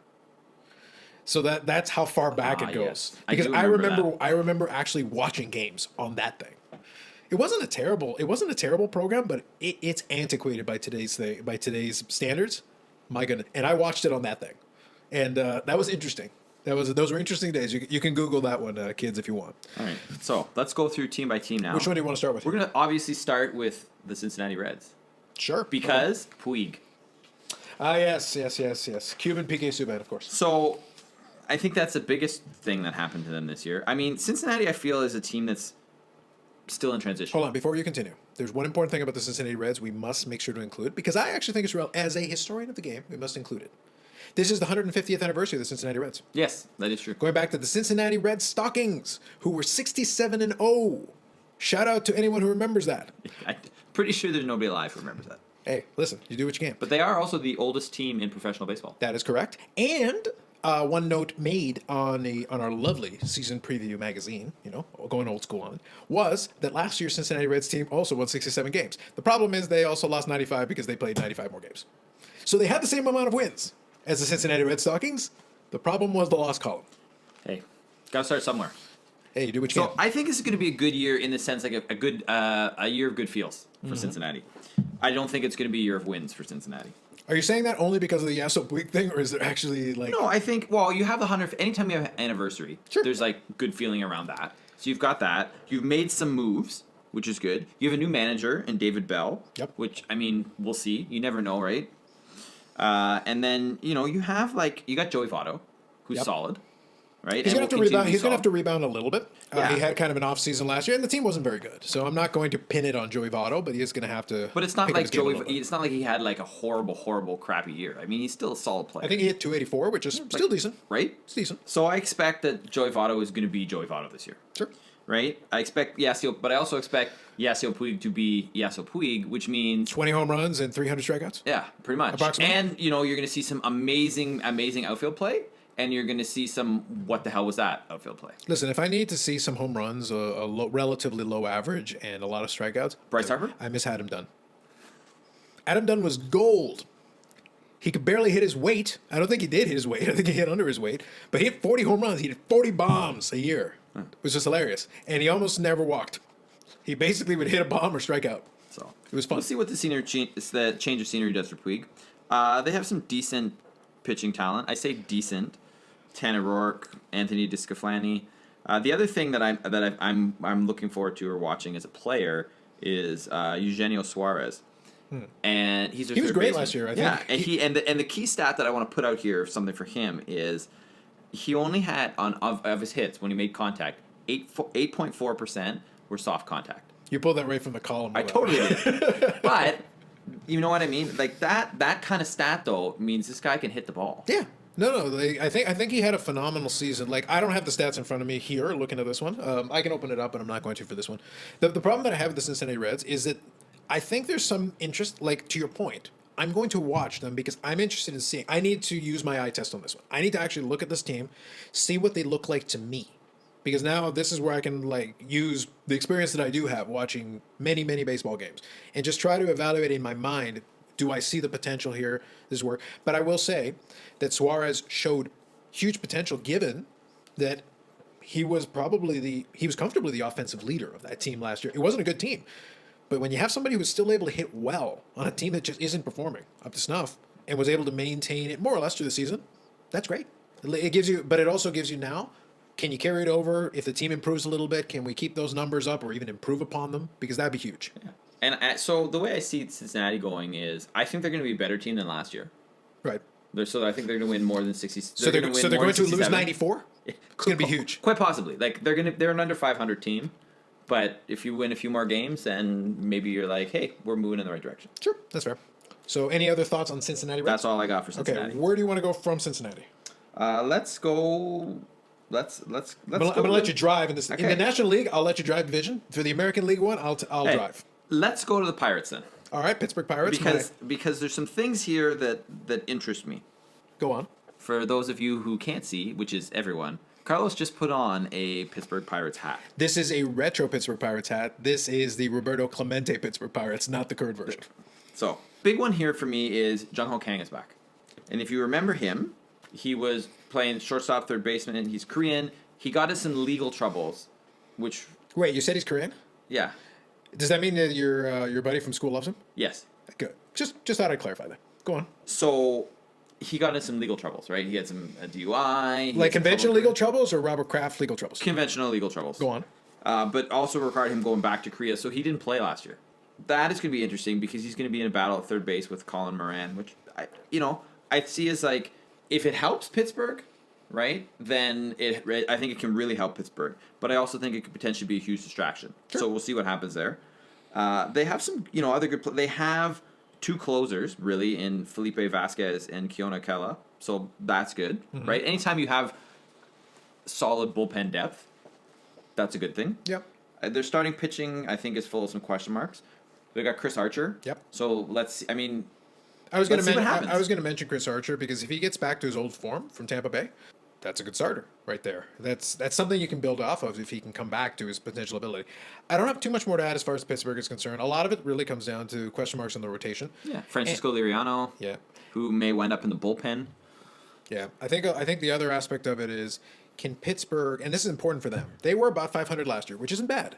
So that's how far back it goes. Yes. Because I remember I remember actually watching games on that thing. It wasn't a terrible program, but it's antiquated by today's standards. My goodness. And I watched it on that thing. And that was interesting. Those were interesting days. You can Google that one, kids, if you want. All right, so let's go through team by team now. Which one do you want to start with? We're going to obviously start with the Cincinnati Reds. Sure. Because Puig. Yes. Cuban PK Subban, of course. So I think that's the biggest thing that happened to them this year. I mean, Cincinnati, I feel, is a team that's still in transition. Hold on, before you continue. There's one important thing about the Cincinnati Reds we must make sure to include, because I actually think it's real. As a historian of the game, we must include it. This is the 150th anniversary of the Cincinnati Reds. Yes, that is true. Going back to the Cincinnati Red Stockings, who were 67-0. Shout out to anyone who remembers that. I'm pretty sure there's nobody alive who remembers that. Hey, listen, you do what you can. But they are also the oldest team in professional baseball. That is correct. And one note made on our lovely season preview magazine, going old school on it, was that last year's Cincinnati Reds team also won 67 games. The problem is they also lost 95 because they played 95 more games. So they had the same amount of wins as the Cincinnati Red Stockings. The problem was the loss column. Hey, got to start somewhere. Hey, you do what you So can. I think this is going to be a good year in the sense like a year of good feels for Cincinnati. I don't think it's going to be a year of wins for Cincinnati. Are you saying that only because of the Yasso Puig thing, or is there actually like... No, I think, well, you have the 100th, anytime you have an anniversary, Sure. there's like good feeling around that. So you've got that. You've made some moves, which is good. You have a new manager in David Bell, Yep. which, I mean, we'll see. You never know, right? And then, you have you got Joey Votto, who's Yep. solid, right? He's And going to have to will rebound. continue He's going to have solid. to rebound a little bit. Yeah. He had kind of an off season last year, and the team wasn't very good. So I'm not going to pin it on Joey Votto, but he is going to have to. But it's not pick up like his game a Joey. little bit. It's not like he had like a horrible, crappy year. I mean, he's still a solid player. I think he hit 284, which is still decent. right? It's decent. So I expect that Joey Votto is going to be Joey Votto this year. Sure. Right? I expect Yasiel, but I also expect Yasiel Puig to be Yasiel Puig, which means 20 home runs and 300 strikeouts. yeah, pretty much. Approximately. And you're going to see some amazing outfield play, and you're going to see some what the hell was that outfield play? Listen, if I need to see some home runs, a relatively low average, and a lot of strikeouts, Bryce Harper? I miss Adam Dunn. Adam Dunn was gold. He could barely hit his weight. I don't think he did hit his weight. I think he hit under his weight. But he hit 40 home runs. He hit 40 bombs a year. It was just hilarious. And he almost never walked. He basically would hit a bomb or strike out. So It was fun. We'll see what the change of scenery does for Puig. They have some decent pitching talent. I say decent. Tanner Rourke, Anthony DeSclafani. The other thing that I'm looking forward to or watching as a player is Eugenio Suarez. And he was great last year, I think. Yeah, and the key stat that I want to put out here, something for him, is he only had of his hits when he made contact, 8.4% were soft contact. You pulled that right from the column. I totally did. But you know what I mean? Like that kind of stat though means this guy can hit the ball. Yeah. No. I think he had a phenomenal season. Like, I don't have the stats in front of me here looking at this one. I can open it up, but I'm not going to for this one. The problem that I have with the Cincinnati Reds is that I think there's some interest, like, to your point. I'm going to watch them because I'm interested in seeing. I need to use my eye test on this one. I need to actually look at this team, see what they look like to me. Because now this is where I can, like, use the experience that I do have watching many, many baseball games and just try to evaluate in my mind, do I see the potential here? This is work. But I will say that Suarez showed huge potential given that he was comfortably the offensive leader of that team last year. It wasn't a good team. But when you have somebody who's still able to hit well on a team that just isn't performing up to snuff and was able to maintain it more or less through the season, that's great. It gives you, but it also gives you now, can you carry it over? If the team improves a little bit, can we keep those numbers up or even improve upon them? Because that'd be huge. Yeah. And so the way I see Cincinnati going is I think they're going to be a better team than last year. Right. So I think they're going to win more than 60. So they're going to lose 94? It's going to be huge. Quite possibly. Like they're an under 500 team. But if you win a few more games, then maybe you're like, hey, we're moving in the right direction. Sure, that's fair. So, any other thoughts on Cincinnati Reds? That's all I got for Cincinnati. Okay, where do you want to go from Cincinnati? Let's go. Let's I'm gonna let you drive in this. In Okay. the National League, I'll let you drive division. For the American League one, I'll Hey, drive. Let's go to the Pirates then, All right, Pittsburgh Pirates. because there's some things here that interest me. Go on. For those of you who can't see, which is everyone, Carlos just put on a Pittsburgh Pirates hat. This is a retro Pittsburgh Pirates hat. This is the Roberto Clemente Pittsburgh Pirates, not the current version. So, big one here for me is Jung Ho Kang is back. And if you remember him, he was playing shortstop, third baseman, and he's Korean. He got us in legal troubles, which, Wait, you said he's Korean? yeah, Does that mean that your buddy from school loves him? yes. Good. Just thought I'd clarify that. Go on. So, he got in some legal troubles, right? He had some DUI. he Like had some conventional trouble- legal troubles or Robert Kraft legal troubles? Conventional legal troubles. Go on. But also required him going back to Korea, so he didn't play last year. That is going to be interesting because he's going to be in a battle at third base with Colin Moran, which I see as like if it helps Pittsburgh, right? Then I think it can really help Pittsburgh. But I also think it could potentially be a huge distraction. Sure. So we'll see what happens there. They have some other good. They have two closers really in Felipe Vasquez and Keona Kela, so that's good, right? Anytime you have solid bullpen depth, that's a good thing. Yep. Their starting pitching, I think, is full of some question marks. They got Chris Archer. Yep. So let's see. I mean, I was going Let's see what to happens. I was going to mention Chris Archer because if he gets back to his old form from Tampa Bay, that's a good starter right there. That's something you can build off of if he can come back to his potential ability. I don't have too much more to add as far as Pittsburgh is concerned. A lot of it really comes down to question marks on the rotation. yeah, Francisco Liriano, Yeah. who may wind up in the bullpen. Yeah, I think the other aspect of it is can Pittsburgh, and this is important for them. They were about 500 last year, which isn't bad.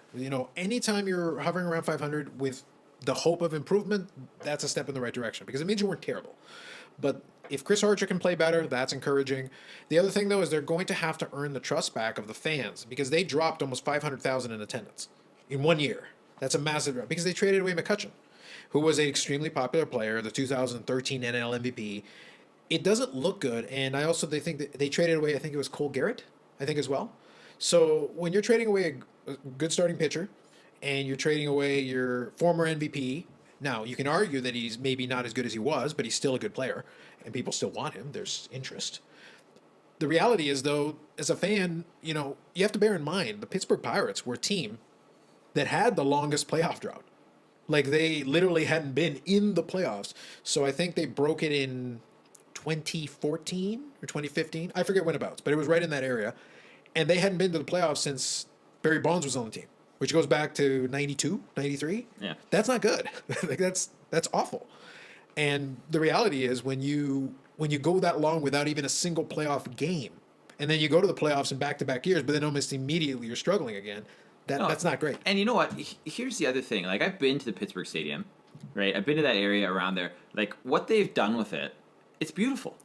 Anytime you're hovering around 500 with the hope of improvement, that's a step in the right direction because it means you weren't terrible. But if Chris Archer can play better, that's encouraging. The other thing though is they're going to have to earn the trust back of the fans because they dropped almost 500,000 in attendance in 1 year. That's a massive drop because they traded away McCutcheon, who was an extremely popular player, the 2013 NL MVP. It doesn't look good, and they think that they traded away. I think it was Cole Garrett, I think as well. So when you're trading away a good starting pitcher, and you're trading away your former MVP, now you can argue that he's maybe not as good as he was, but he's still a good player, and people still want him. There's interest. The reality is, though, as a fan, you have to bear in mind the Pittsburgh Pirates were a team that had the longest playoff drought. Like they literally hadn't been in the playoffs. So I think they broke it in 2014 or 2015. I forget whenabouts, but it was right in that area. And they hadn't been to the playoffs since Barry Bonds was on the team, which goes back to 92, 93. Yeah. That's not good. Like that's awful. And the reality is when you go that long without even a single playoff game, and then you go to the playoffs in back-to-back years, but then almost immediately you're struggling again, that's not great. And you know what? Here's the other thing. Like, I've been to the Pittsburgh Stadium, right? I've been to that area around there. Like, what they've done with it, it's beautiful.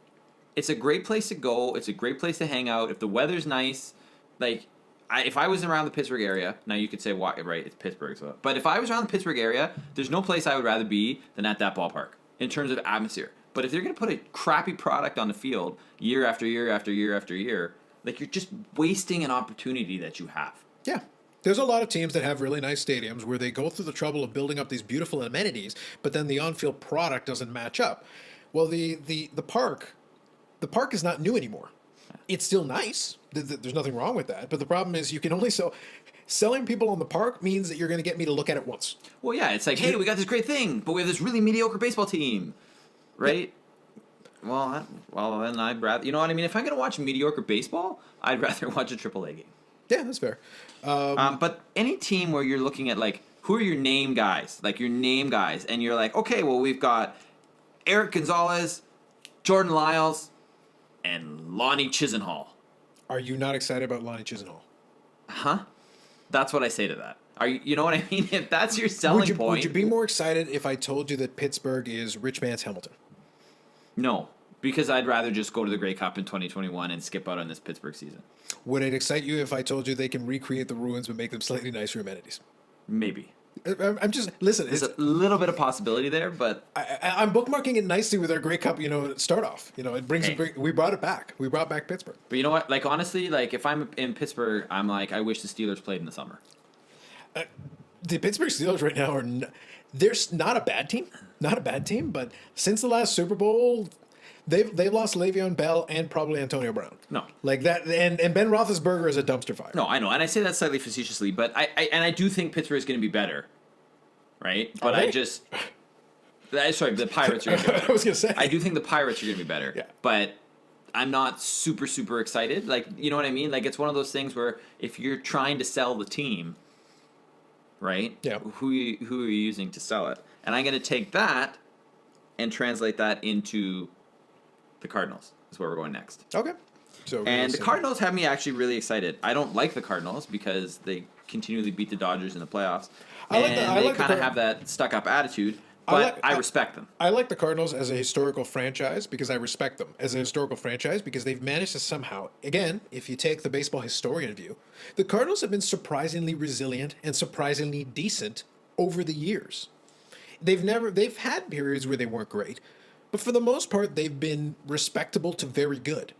It's a great place to go. It's a great place to hang out. If the weather's nice, like, if I was around the Pittsburgh area, now you could say, why, right, it's Pittsburgh. So, but if I was around the Pittsburgh area, there's no place I would rather be than at that ballpark in terms of atmosphere. But if they're going to put a crappy product on the field year after year after year after year, like, you're just wasting an opportunity that you have. Yeah. There's a lot of teams that have really nice stadiums where they go through the trouble of building up these beautiful amenities, but then the on-field product doesn't match up. Well, the park is not new anymore. It's still nice. There's nothing wrong with that. But the problem is you can only selling people on the park means that you're going to get me to look at it once. Well, yeah, it's like, hey, we got this great thing, but we have this really mediocre baseball team, right? Yeah. Well, then I'd rather, you know what I mean? If I'm going to watch mediocre baseball, I'd rather watch a AAA game. Yeah, that's fair. But any team where you're looking at, like, who are your name guys? Like, your name guys. And you're like, okay, well, we've got Eric Gonzalez, Jordan Lyles, and Lonnie Chisenhall. Are you not excited about Lonnie Chisenhall? Huh? That's what I say to that. You know what I mean? If that's your selling point. Would you be more excited if I told you that Pittsburgh is rich man's Hamilton? No, because I'd rather just go to the Grey Cup in 2021 and skip out on this Pittsburgh season. Would it excite you if I told you they can recreate the ruins but make them slightly nicer amenities? Maybe. I'm just listen. There's a little bit of possibility there, but I'm bookmarking it nicely with our Grey Cup. Start off. It brings. We brought it back. We brought back Pittsburgh. But you know what? Like, honestly, like, if I'm in Pittsburgh, I'm like, I wish the Steelers played in the summer. The Pittsburgh Steelers right now they're not a bad team. Not a bad team, but since the last Super Bowl, they've lost Le'Veon Bell and probably Antonio Brown. No. Like that, and Ben Roethlisberger is a dumpster fire. No, I know, and I say that slightly facetiously, but I do think Pittsburgh is going to be better, right? But sorry, the Pirates are going to be better. I was going to say. I do think the Pirates are going to be better. Yeah. But I'm not super excited. Like, you know what I mean? Like, it's one of those things where if you're trying to sell the team, right? Yeah. Who are you using to sell it? And I'm going to take that and translate that into the Cardinals. That's where we're going next. Okay. So and the Cardinals have me actually really excited. I don't like the Cardinals because they continually beat the Dodgers in the playoffs. They kind of have that stuck-up attitude. But I respect them. I like the Cardinals as a historical franchise because I respect them as a historical franchise because they've managed to somehow, again, if you take the baseball historian view, the Cardinals have been surprisingly resilient and surprisingly decent over the years. They've had periods where they weren't great, but for the most part, they've been respectable to very good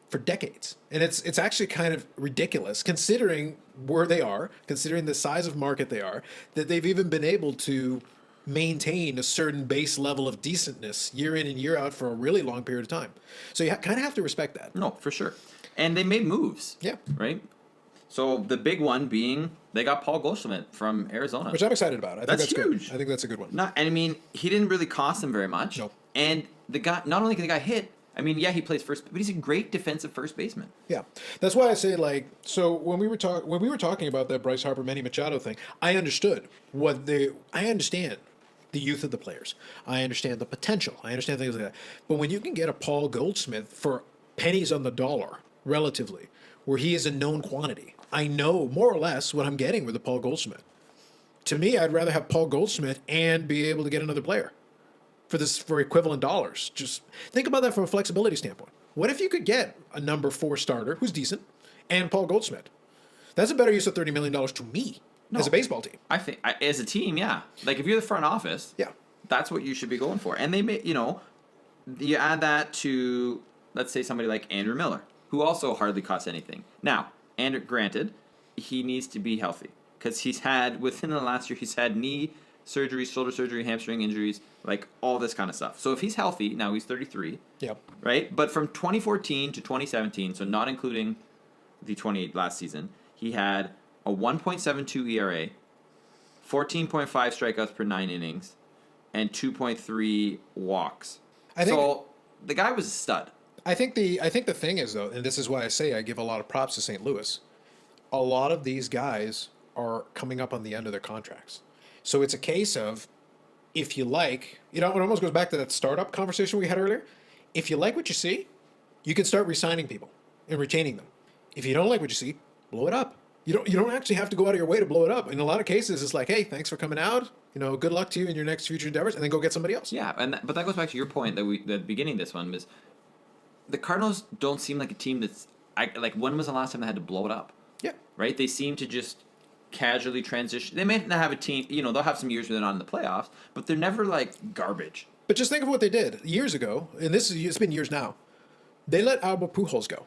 for decades. And it's actually kind of ridiculous considering where they are, considering the size of market they are, that they've even been able to maintain a certain base level of decentness year in and year out for a really long period of time. So you kind of have to respect that. No, for sure. And they made moves. Yeah. Right? So the big one being they got Paul Goldschmidt from Arizona. Which I'm excited about. I think that's huge. Good. I think that's a good one. I mean, he didn't really cost them very much. No. And the guy, not only can the guy hit, I mean, yeah, he plays first, but he's a great defensive first baseman. Yeah, that's why I say so when we were talking about that Bryce Harper Manny Machado thing, I understood I understand the youth of the players. I understand the potential. I understand things like that. But when you can get a Paul Goldschmidt for pennies on the dollar, relatively, where he is a known quantity, I know more or less what I'm getting with the Paul Goldschmidt. To me, I'd rather have Paul Goldschmidt and be able to get another player for equivalent dollars. Just think about that from a flexibility standpoint. What if you could get a number 4 starter who's decent and Paul Goldschmidt? That's a better use of $30 million to me as a baseball team. I think as a team, yeah. Like if you're the front office, yeah, that's what you should be going for. And they may, you add that to, let's say, somebody like Andrew Miller, who also hardly costs anything. Now, Andrew, granted, he needs to be healthy because within the last year, he's had knee surgery, shoulder surgery, hamstring injuries, like all this kind of stuff. So if he's healthy, now he's 33. Yep. Right? But from 2014 to 2017, so not including the 28 last season, he had a 1.72 ERA, 14.5 strikeouts per 9 innings, and 2.3 walks. So the guy was a stud. I think the thing is, though, and this is why I say I give a lot of props to St. Louis, a lot of these guys are coming up on the end of their contracts. So it's a case of, if you like, it almost goes back to that startup conversation we had earlier. If you like what you see, you can start re-signing people and retaining them. If you don't like what you see, blow it up. You don't actually have to go out of your way to blow it up. In a lot of cases, it's like, hey, thanks for coming out. Good luck to you in your next future endeavors, and then go get somebody else. Yeah, but that goes back to your point that the beginning of this one was the Cardinals don't seem like a team that's when was the last time they had to blow it up? Yeah. Right? They seem to just casually transition. They may not have a team, they'll have some years where they're not in the playoffs, but they're never like garbage. But just think of what they did years ago, and it's been years now. They let Albert Pujols go.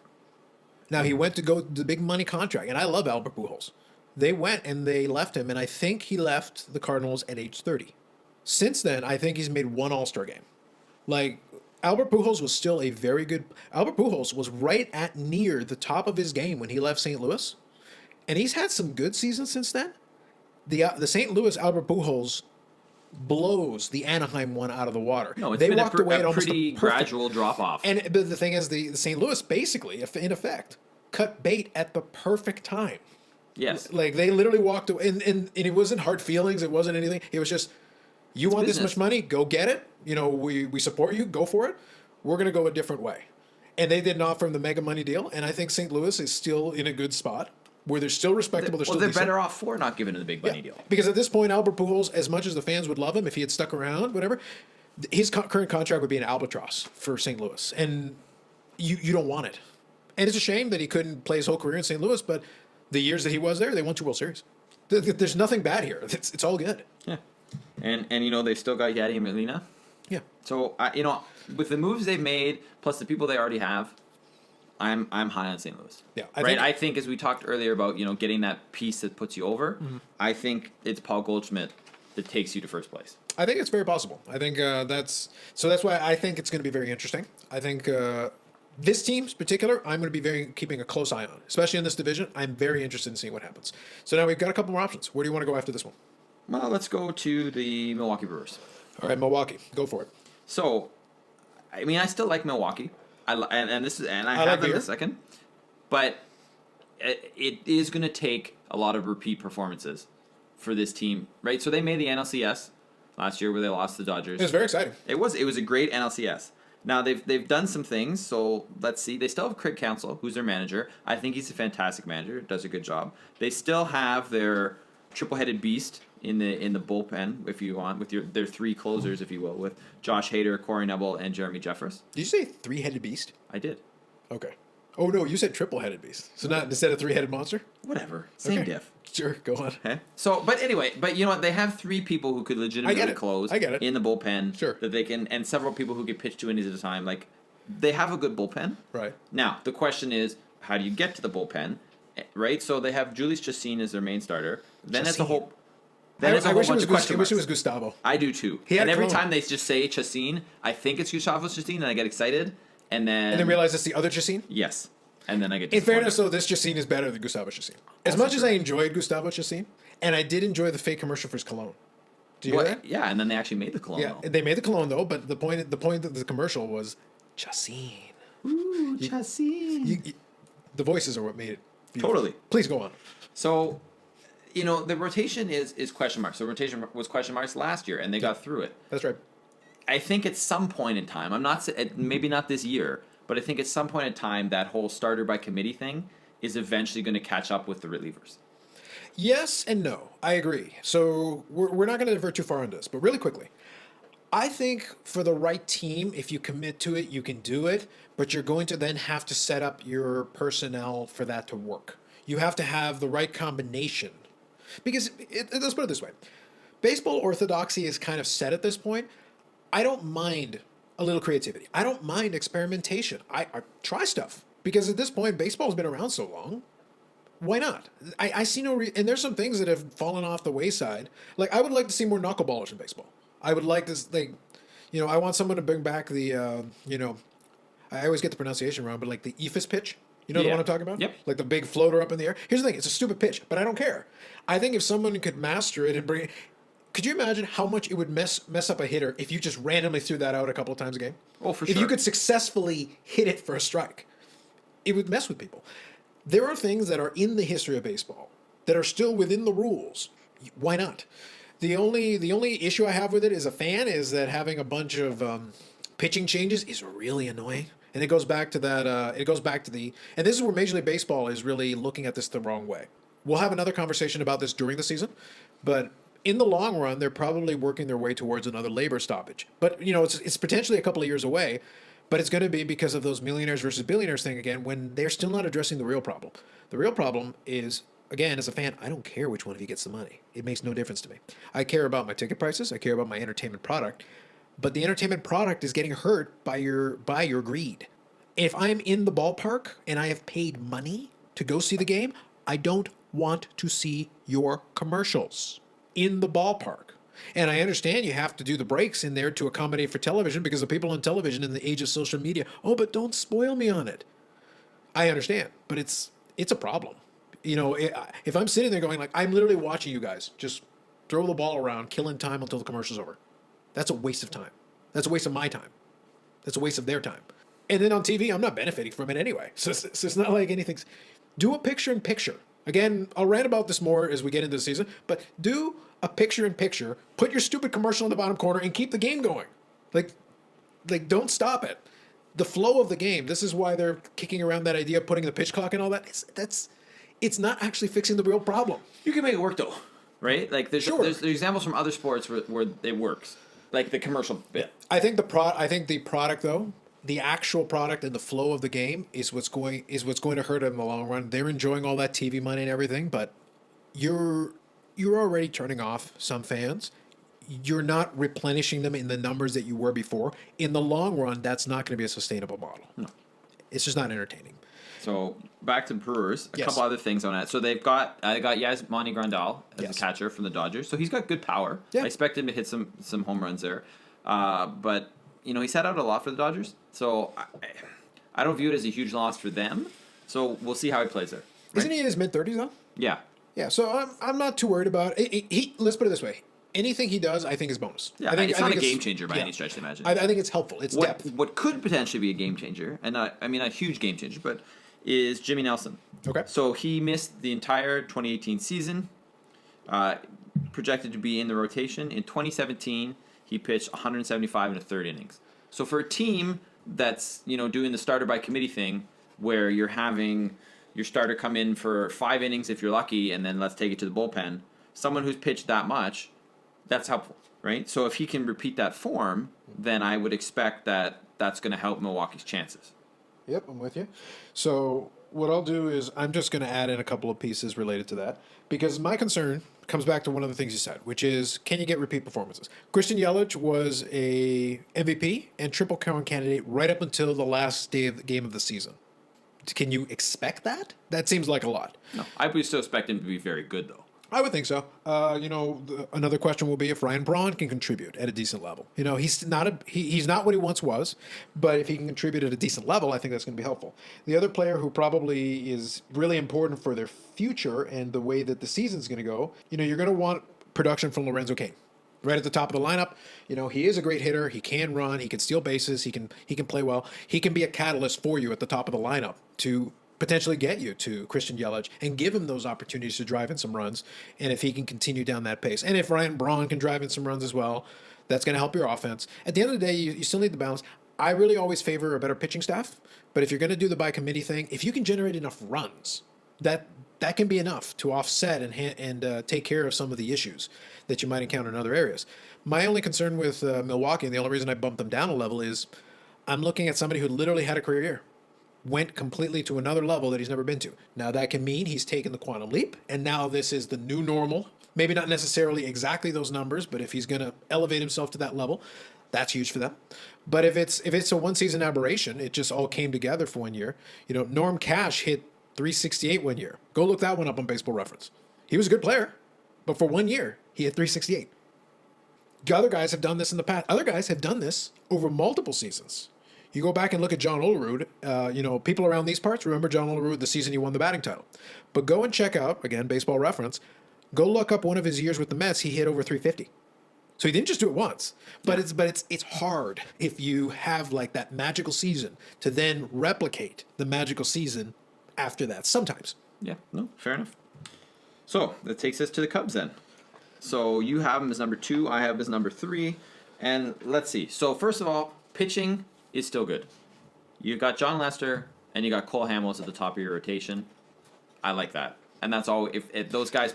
Now he went to go the big money contract, and I love Albert Pujols. They went and they left him, and I think he left the Cardinals at age 30. Since then, I think he's made one All-Star game. Like, Albert Pujols was still a very good... Albert Pujols was right at near the top of his game when he left St. Louis. And he's had some good seasons since then. The St. Louis Albert Pujols blows the Anaheim one out of the water. No, it's been a pretty gradual drop-off. But the thing is, the St. Louis basically, in effect, cut bait at the perfect time. Yes. Like, they literally walked away, and it wasn't hard feelings, it wasn't anything. It was just, you want this much money, go get it. We support you, go for it. We're going to go a different way. And they didn't offer him the mega money deal, and I think St. Louis is still in a good spot, where they're still respectable. They're better off for not giving him the big money deal. Because at this point, Albert Pujols, as much as the fans would love him if he had stuck around, whatever, his current contract would be an albatross for St. Louis, and you don't want it. And it's a shame that he couldn't play his whole career in St. Louis, but the years that he was there, they won 2 World Series. There's nothing bad here. It's all good. Yeah, and they've still got Yadier Molina. Yeah. So with the moves they've made plus the people they already have, I'm high on St. Louis. Yeah, I think as we talked earlier about getting that piece that puts you over. I think it's Paul Goldschmidt that takes you to first place. I think it's very possible. I think that's why I think it's going to be very interesting. I think this team's particular, I'm going to be keeping a close eye on, especially in this division. I'm very interested in seeing what happens. So now we've got a couple more options. Where do you want to go after this one? Well, let's go to the Milwaukee Brewers. All right, Milwaukee, go for it. So, I mean, I still like Milwaukee. I have like them beer. in second, but it is going to take a lot of repeat performances for this team, right? So they made the NLCS last year where they lost to the Dodgers. It was very exciting. It was a great NLCS. Now they've done some things, so let's see. They still have Craig Counsell, who's their manager. I think he's a fantastic manager, does a good job. They still have their triple-headed beast in the bullpen, if you want, with their three closers, if you will, with Josh Hader, Corey Nebel, and Jeremy Jeffress. Did you say three-headed beast? I did. Okay. Oh no, you said triple-headed beast. So not instead of three-headed monster? Whatever. Same diff. Sure, go on. Okay. So, but anyway, you know what? They have three people who could legitimately close. I get it. In the bullpen. Sure. That they can, and several people who could pitch 2 innings at a time. Like, they have a good bullpen. Right. Now, the question is, how do you get to the bullpen? Right. So they have Julius Chassin as their main starter. Then as a whole. Then there's a whole bunch of question marks. I wish it was Gustavo. I do too. And every time they just say Chassin, I think it's Gustavo Chassin, and I get excited, and then realize it's the other Chassin. Yes, and then I get. In fairness, though, this Chassin is better than Gustavo Chassin. As much as I enjoyed Gustavo Chassin, and I did enjoy the fake commercial for his cologne. Do you hear that? Yeah, and then they actually made the cologne. Yeah, though. they made the cologne though, but the point of the commercial was Chassin. Ooh, Chassin. The voices are what made it beautiful. Totally. Please go on. So, the rotation is question marks. The rotation was question marks last year, and they got through it. That's right. I think at some point in time, I'm not maybe not this year, but I think at some point in time, that whole starter by committee thing is eventually going to catch up with the relievers. Yes and no. I agree. So we're not going to divert too far on this, but really quickly, I think for the right team, if you commit to it, you can do it, but you're going to then have to set up your personnel for that to work. You have to have the right combination. Because, let's put it this way. Baseball orthodoxy is kind of set at this point. I don't mind a little creativity. I don't mind experimentation. I try stuff. Because at this point, baseball's been around so long. Why not? I see no reason. And there's some things that have fallen off the wayside. Like, I would like to see more knuckleballers in baseball. I would like this, I want someone to bring back the, I always get the pronunciation wrong, but like the EFIS pitch. You know the one I'm talking about? Yep. Like the big floater up in the air. Here's the thing. It's a stupid pitch, but I don't care. I think if someone could master it and bring it... Could you imagine how much it would mess up a hitter if you just randomly threw that out a couple of times a game? Oh, for sure. If you could successfully hit it for a strike, it would mess with people. There are things that are in the history of baseball that are still within the rules. Why not? The only issue I have with it as a fan is that having a bunch of pitching changes is really annoying. And it goes back to that. And this is where Major League Baseball is really looking at this the wrong way. We'll have another conversation about this during the season, but in the long run, they're probably working their way towards another labor stoppage. But it's potentially a couple of years away. But it's going to be because of those millionaires versus billionaires thing again, when they're still not addressing the real problem. The real problem is, again, as a fan, I don't care which one of you gets the money. It makes no difference to me. I care about my ticket prices. I care about my entertainment product. But the entertainment product is getting hurt by your greed. If I'm in the ballpark and I have paid money to go see the game, I don't want to see your commercials in the ballpark. And I understand you have to do the breaks in there to accommodate for television because the people on television in the age of social media, but don't spoil me on it. I understand, but it's a problem. If I'm sitting there going like, I'm literally watching you guys just throw the ball around, killing time until the commercial's over. That's a waste of time. That's a waste of my time. That's a waste of their time. And then on TV, I'm not benefiting from it anyway. So it's not like anything's... Do a picture-in-picture. Again, I'll rant about this more as we get into the season, but do a picture-in-picture, put your stupid commercial in the bottom corner, and keep the game going. Like don't stop it. The flow of the game, this is why they're kicking around that idea of putting the pitch clock and all that. It's not actually fixing the real problem. You can make it work, though, right? Like, there's examples from other sports where it works. Like the commercial bit. I think the product, though, the actual product and the flow of the game is what's going to hurt them in the long run. They're enjoying all that TV money and everything, but you're already turning off some fans. You're not replenishing them in the numbers that you were before. In the long run, that's not going to be a sustainable model. No. It's just not entertaining. So back to Brewers. A Yes. couple other things on that. So they got Yasmani Grandal as Yes. a catcher from the Dodgers. So he's got good power. Yeah. I expect him to hit some home runs there. But he sat out a lot for the Dodgers. So I don't view it as a huge loss for them. So we'll see how he plays there. Right? Isn't he in his mid-30s though? Yeah. Yeah, so I'm not too worried about it. Let's put it this way. Anything he does, I think, is bonus. Yeah, I think, it's I not a think game changer by any stretch of the imagination. I think it's helpful. It's depth. What could potentially be a game changer, and not a huge game changer, but is Jimmy Nelson. Okay. So he missed the entire 2018 season, projected to be in the rotation. In 2017, he pitched 175 in a third innings. So for a team that's doing the starter by committee thing, where you're having your starter come in for 5 innings if you're lucky, and then let's take it to the bullpen, someone who's pitched that much, that's helpful, right? So if he can repeat that form, then I would expect that that's going to help Milwaukee's chances. Yep, I'm with you. So what I'll do is I'm just going to add in a couple of pieces related to that, because my concern comes back to one of the things you said, which is, can you get repeat performances? Christian Yelich was a MVP and Triple Crown candidate right up until the last day of the game of the season. Can you expect that? That seems like a lot. No, I would still expect him to be very good, though. I would think so. Another question will be if Ryan Braun can contribute at a decent level. He's not what he once was, but if he can contribute at a decent level, I think that's going to be helpful. The other player who probably is really important for their future and the way that the season's going to go, you're going to want production from Lorenzo Cain. Right at the top of the lineup, he is a great hitter. He can run. He can steal bases. He can play well. He can be a catalyst for you at the top of the lineup to potentially get you to Christian Yelich and give him those opportunities to drive in some runs. And if he can continue down that pace, and if Ryan Braun can drive in some runs as well, that's going to help your offense. At the end of the day, you still need the balance. I really always favor a better pitching staff, but if you're going to do the by committee thing, if you can generate enough runs, that can be enough to offset and take care of some of the issues that you might encounter in other areas. My only concern with Milwaukee, and the only reason I bumped them down a level, is I'm looking at somebody who literally had a career year. Went completely to another level that he's never been to. Now that can mean he's taken the quantum leap, and now this is the new normal. Maybe not necessarily exactly those numbers, but if he's going to elevate himself to that level, that's huge for them. But if it's a one-season aberration, it just all came together for 1 year. Norm Cash hit 368 1 year. Go look that one up on Baseball Reference. He was a good player, but for 1 year, he hit 368. Other guys have done this in the past. Other guys have done this over multiple seasons. You go back and look at John Olerud. People around these parts remember John Olerud the season he won the batting title. But go and check out, again, Baseball Reference, go look up one of his years with the Mets. He hit over 350. So he didn't just do it once. But it's hard if you have like that magical season to then replicate the magical season after that sometimes. Yeah, no, fair enough. So that takes us to the Cubs then. So you have him as number 2, I have him as number 3. And let's see. So first of all, pitching is still good. You got John Lester and you got Cole Hamels at the top of your rotation. I like that. And that's all. If those guys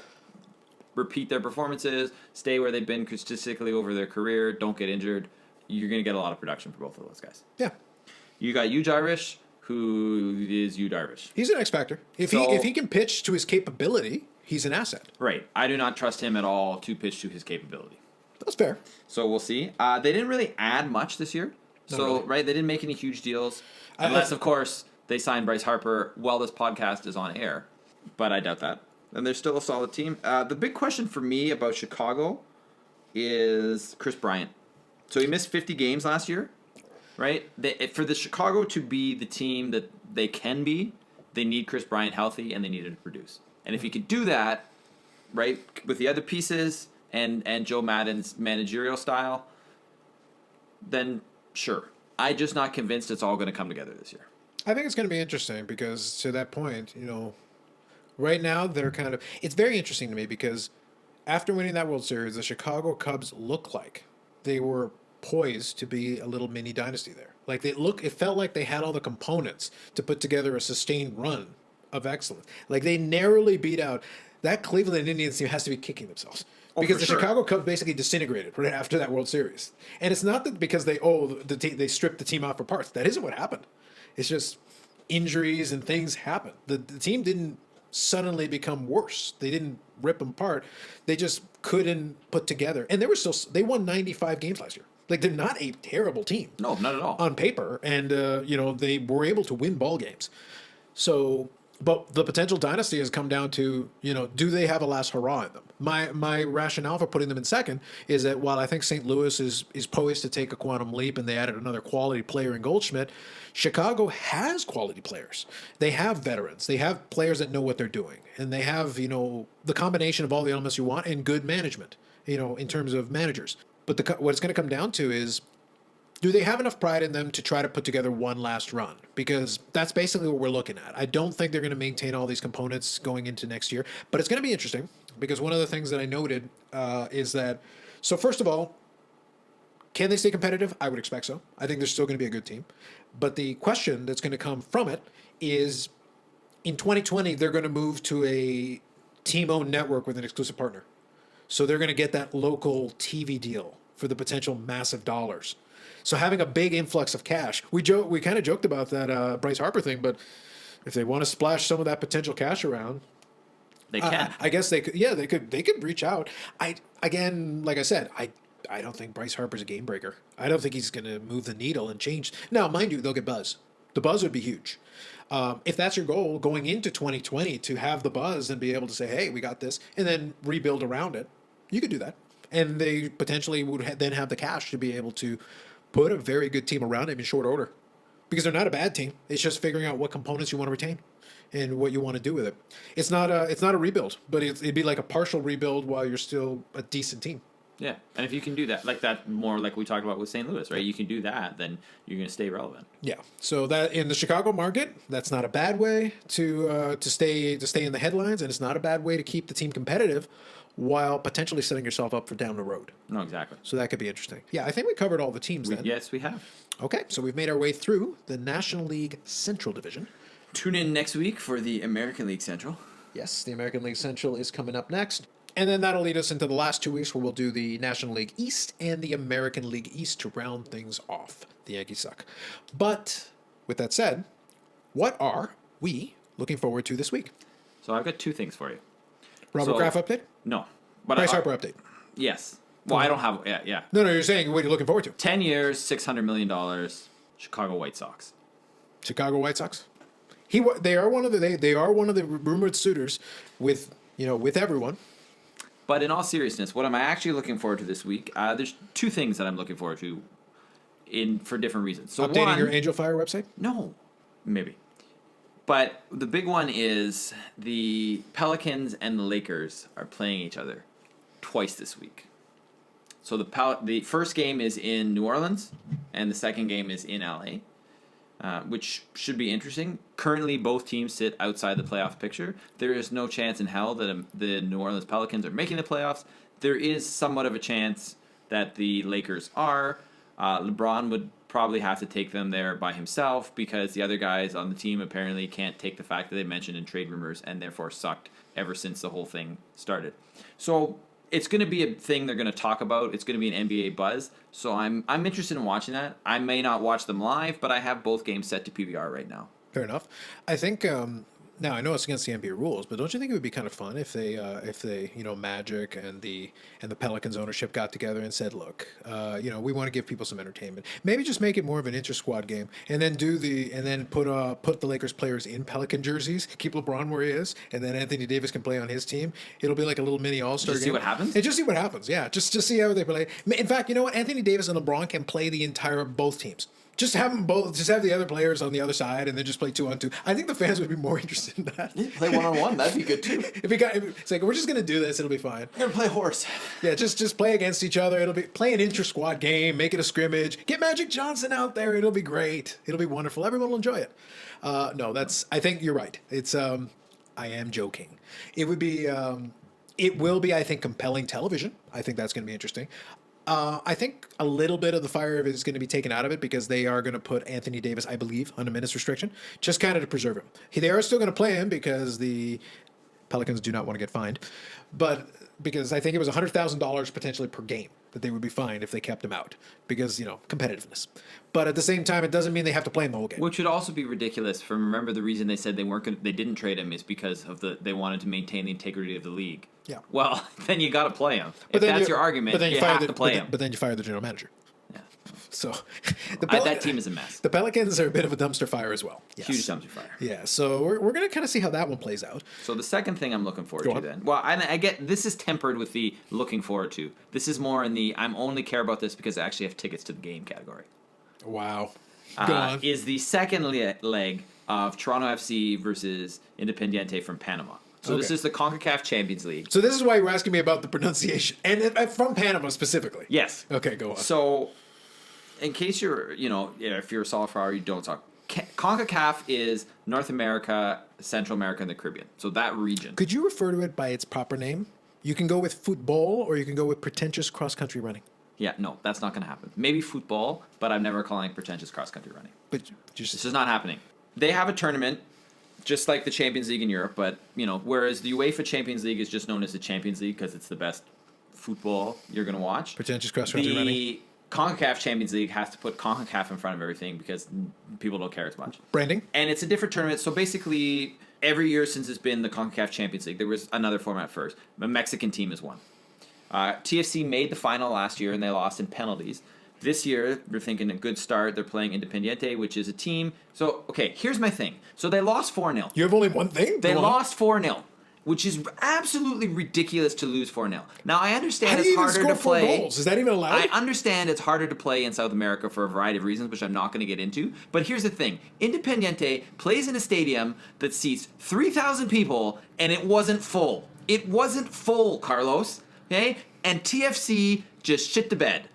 repeat their performances, stay where they've been statistically over their career, don't get injured, you're going to get a lot of production for both of those guys. Yeah. You got Yu Darvish, who is Yu Darvish. He's an X factor. If he can pitch to his capability, he's an asset. Right. I do not trust him at all to pitch to his capability. That's fair. So we'll see. They didn't really add much this year. Not So, really. right, they didn't make any huge deals. Unless, of course, they signed Bryce Harper while this podcast is on air. But I doubt that. And they're still a solid team. The big question for me about Chicago is Chris Bryant. So he missed 50 games last year, right? For the Chicago to be the team that they can be, they need Chris Bryant healthy and they need him to produce. And if he could do that, right, with the other pieces and Joe Madden's managerial style, then sure. I'm just not convinced it's all going to come together this year. I think it's going to be interesting because to that point, right now they're it's very interesting to me because after winning that World Series, the Chicago Cubs look like they were poised to be a little mini dynasty there. Like it felt like they had all the components to put together a sustained run of excellence. Like they narrowly beat out that Cleveland Indians team has to be kicking themselves. Because the Chicago Cubs basically disintegrated right after that World Series. And it's not that because they stripped the team out for parts. That isn't what happened. It's just injuries and things happen. The team didn't suddenly become worse. They didn't rip them apart. They just couldn't put together. And they won 95 games last year. Like they're not a terrible team. No, not at all. On paper. And, they were able to win ball games. So, but the potential dynasty has come down to, do they have a last hurrah in them? My rationale for putting them in second is that while I think St. Louis is poised to take a quantum leap and they added another quality player in Goldschmidt, Chicago has quality players. They have veterans. They have players that know what they're doing. And they have, the combination of all the elements you want and good management, in terms of managers. But what it's going to come down to is, do they have enough pride in them to try to put together one last run? Because that's basically what we're looking at. I don't think they're going to maintain all these components going into next year, but it's going to be interesting because one of the things that I noted is that, so first of all, can they stay competitive? I would expect so. I think they're still going to be a good team. But the question that's going to come from it is, in 2020, they're going to move to a team-owned network with an exclusive partner. So they're going to get that local TV deal for the potential massive dollars. So having a big influx of cash, we kind of joked about that Bryce Harper thing, but if they want to splash some of that potential cash around, They can. I guess they could. Yeah, they could reach out. Like I said, I don't think Bryce Harper's a game breaker. I don't think he's going to move the needle and change. Now, mind you, they'll get buzz. The buzz would be huge. If that's your goal going into 2020, to have the buzz and be able to say, hey, we got this, and then rebuild around it, you could do that. And they potentially would then have the cash to be able to put a very good team around him in short order. Because they're not a bad team. It's just figuring out what components you want to retain and what you want to do with it. It's not a rebuild, but it'd be like a partial rebuild while you're still a decent team. Yeah, and if you can do that, like that, more like we talked about with St. Louis, right? You can do that, then you're going to stay relevant. Yeah. So that in the Chicago market, that's not a bad way to stay in the headlines, and it's not a bad way to keep the team competitive while potentially setting yourself up for down the road. No, exactly. So that could be interesting. Yeah, I think we covered all the teams then. Yes, we have. Okay, so we've made our way through the National League Central Division. Tune in next week for the American League Central. Yes, the American League Central is coming up next. And then that'll lead us into the last 2 weeks where we'll do the National League East and the American League East to round things off. The Yankees suck. But with that said, what are we looking forward to this week? So I've got two things for you. Robert Kraft update? No. But Bryce Harper update? Yes. Well, I don't have... Yeah. No, you're saying what you're looking forward to. 10 years, $600 million, Chicago White Sox. Chicago White Sox? They are one of the rumored suitors with everyone. But in all seriousness, what am I actually looking forward to this week? There's two things that I'm looking forward to for different reasons. So updating your Angel Fire website? No. Maybe. But the big one is the Pelicans and the Lakers are playing each other twice this week. So the first game is in New Orleans, and the second game is in LA, which should be interesting. Currently, both teams sit outside the playoff picture. There is no chance in hell that the New Orleans Pelicans are making the playoffs. There is somewhat of a chance that the Lakers are. LeBron would probably have to take them there by himself because the other guys on the team apparently can't take the fact that they mentioned in trade rumors and therefore sucked ever since the whole thing started. So it's going to be a thing they're going to talk about. It's going to be an NBA buzz. So I'm interested in watching that. I may not watch them live, but I have both games set to PVR right now. Fair enough. I think now I know it's against the NBA rules, but don't you think it would be kind of fun if they Magic and the Pelicans ownership got together and said, look, we want to give people some entertainment. Maybe just make it more of an inter-squad game, and then put the Lakers players in Pelican jerseys, keep LeBron where he is, and then Anthony Davis can play on his team. It'll be like a little mini All-Star game. See what happens. And just see what happens. Yeah, just see how they play. In fact, you know what? Anthony Davis and LeBron can play the entire both teams. Just have them both. Just have the other players on the other side, and then just play 2-on-2. I think the fans would be more interested in that. Yeah, play 1-on-1. That'd be good too. It's like we're just gonna do this. It'll be fine. We're gonna play horse. Yeah, just play against each other. It'll be play an inter-squad game. Make it a scrimmage. Get Magic Johnson out there. It'll be great. It'll be wonderful. Everyone will enjoy it. No, I think you're right. It's I am joking. It would be. It will be. I think compelling television. I think that's gonna be interesting. I think a little bit of the fire of it is going to be taken out of it because they are going to put Anthony Davis, I believe, on a minutes restriction, just kind of to preserve him. They are still going to play him because the Pelicans do not want to get fined, but because I think it was $100,000 potentially per game that they would be fined if they kept him out because, competitiveness. But at the same time, it doesn't mean they have to play him the whole game. Which would also be ridiculous. Remember the reason they said they didn't trade him is because of they wanted to maintain the integrity of the league. Yeah. Well, then you got to play him. If that's your argument, you have to play him. But then you fire the general manager. Yeah. So That team is a mess. The Pelicans are a bit of a dumpster fire as well. Yes. Huge dumpster fire. Yeah, so we're going to kind of see how that one plays out. So the second thing I'm looking forward Go to on. then. Well, I get this is tempered with the looking forward to. This is more in the I'm only care about this because I actually have tickets to the game category. Wow. Go on. Is the second leg of Toronto FC versus Independiente from Panama. So this Okay. is the CONCACAF Champions League. So this is why you're asking me about the pronunciation, and from Panama specifically. Yes. Okay, go on. So, in case you're, if you're a solid flower, you don't talk. CONCACAF is North America, Central America, and the Caribbean. So that region. Could you refer to it by its proper name? You can go with football, or you can go with pretentious cross-country running. Yeah, no, that's not going to happen. Maybe football, but I'm never calling it pretentious cross-country running. But just This is not happening. They have a tournament, just like the Champions League in Europe, but, whereas the UEFA Champions League is just known as the Champions League because it's the best football you're going to watch. pretentious cross-country running. The CONCACAF Champions League has to put CONCACAF in front of everything because people don't care as much. Branding. And it's a different tournament. So basically, every year since it's been the CONCACAF Champions League, there was another format first. A Mexican team has won. TFC made the final last year, and they lost in penalties. This year, they're thinking a good start. They're playing Independiente, which is a team. So, okay, here's my thing. So they lost 4-0. You have only one thing? They Go on. lost 4-0, which is absolutely ridiculous to lose 4-0. Now, I understand How do it's you even harder score to play. 4 goals? Is that even allowed? I understand it's harder to play in South America for a variety of reasons, which I'm not going to get into. But here's the thing. Independiente plays in a stadium that seats 3,000 people, and it wasn't full. It wasn't full, Carlos. Okay? And TFC just shit the bed.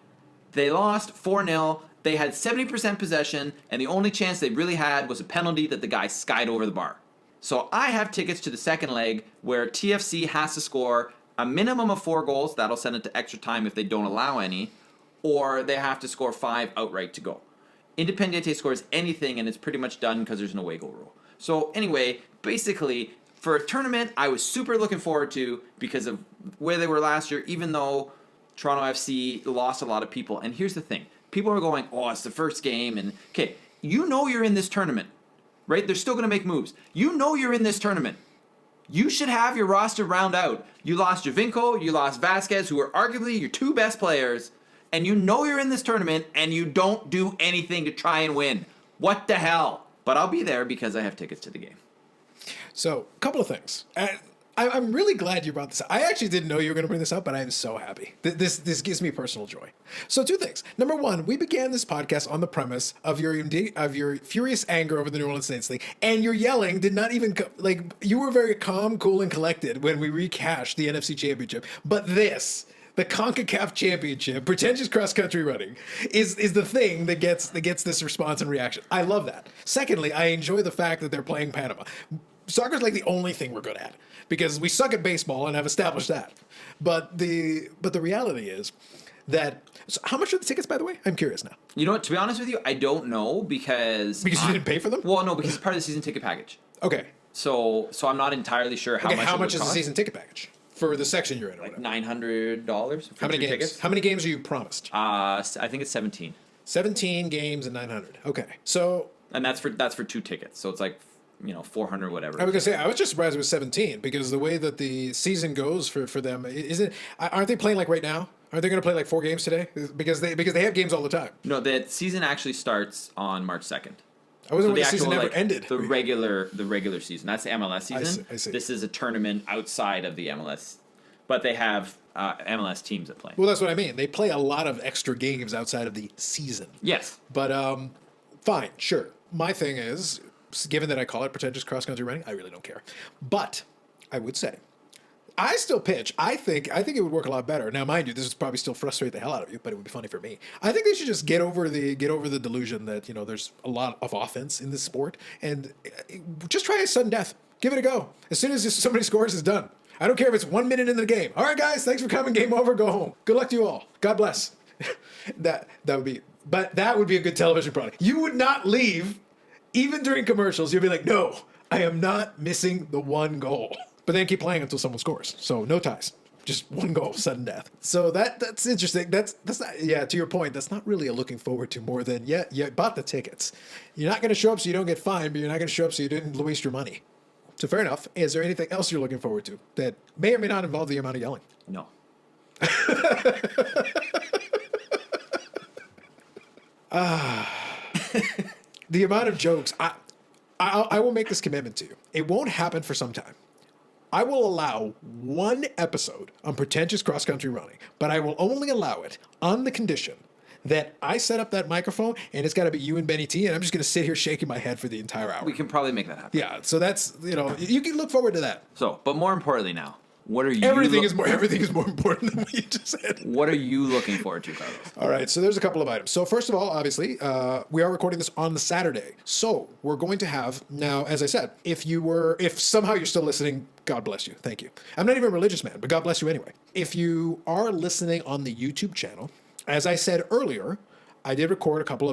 They lost 4-0. They had 70% possession, and the only chance they really had was a penalty that the guy skied over the bar. So I have tickets to the second leg where TFC has to score a minimum of 4 goals. That'll send it to extra time if they don't allow any. Or they have to score 5 outright to go. Independiente scores anything, and it's pretty much done because there's an away goal rule. So anyway, basically, for a tournament I was super looking forward to because of where they were last year, even though Toronto FC lost a lot of people. And here's the thing. People are going, oh, it's the first game. And, okay, you're in this tournament, right? They're still going to make moves. You're in this tournament. You should have your roster round out. You lost Jovinko, you lost Vasquez, who are arguably your 2 best players, and you're in this tournament, and you don't do anything to try and win. What the hell? But I'll be there because I have tickets to the game. So, a couple of things. I'm really glad you brought this up. I actually didn't know you were going to bring this up, but I'm so happy. This gives me personal joy. So 2 things. Number 1, we began this podcast on the premise of your furious anger over the New Orleans Saints League, and your yelling did not even you were very calm, cool, and collected when we recashed the NFC Championship. But the CONCACAF Championship, pretentious cross-country running, is the thing that gets this response and reaction. I love that. Secondly, I enjoy the fact that they're playing Panama. Soccer's like the only thing we're good at because we suck at baseball and have established that. But the reality is that. So how much are the tickets, by the way? I'm curious now. You know what? To be honest with you, I don't know because you didn't pay for them. Well, no, because it's part of the season ticket package. Okay. So I'm not entirely sure how much. How much it is would the cost. season ticket package for the section you're in? Or Like whatever? $900. How many games? Tickets? How many games are you promised? I think it's 17, 17 games and 900. Okay. So and that's for 2 tickets. So it's like 400 whatever. I was gonna say I was just surprised it was 17 because the way that the season goes for them aren't they playing like right now? Aren't they going to play like 4 games today? Because they have games all the time. No, the season actually starts on March 2nd. I wasn't the when the season actual, never ended. The regular season. That's the MLS season. I see. This is a tournament outside of the MLS, but they have MLS teams that play. Well, that's what I mean. They play a lot of extra games outside of the season. Yes. But fine, sure. My thing is, given that I call it pretentious cross-country running, I really don't care. But I would say, I still pitch. I think it would work a lot better. Now, mind you, this would probably still frustrate the hell out of you, but it would be funny for me. I think they should just get over the delusion that there's a lot of offense in this sport, and just try a sudden death. Give it a go. As soon as somebody scores, it's done. I don't care if it's 1 minute in the game. All right, guys, thanks for coming. Game over. Go home. Good luck to you all. God bless. that would be a good television product. You would not leave, even during commercials. You'd be like, no, I am not missing the 1 goal. But then keep playing until someone scores. So no ties. Just 1 goal, sudden death. So that's interesting. That's not, yeah, to your point, that's not really a looking forward to more than, yeah, you bought the tickets. You're not going to show up so you don't get fined, but you're not going to show up so you didn't waste your money. So fair enough. Is there anything else you're looking forward to that may or may not involve the amount of yelling? No. the amount of jokes. I will make this commitment to you. It won't happen for some time. I will allow one episode on pretentious cross-country running, but I will only allow it on the condition that I set up that microphone and it's got to be you and Benny T, and I'm just going to sit here shaking my head for the entire hour. We can probably make that happen. Yeah, so that's, you can look forward to that. So, but more importantly now, what are you... Everything is more important than what you just said. What are you looking forward to, Carlos? All right, so there's a couple of items. So first of all, obviously, we are recording this on the Saturday. So we're going to have, now, as I said, if somehow you're still listening, God bless you. Thank you. I'm not even a religious man, but God bless you anyway. If you are listening on the YouTube channel, as I said earlier, I did record a couple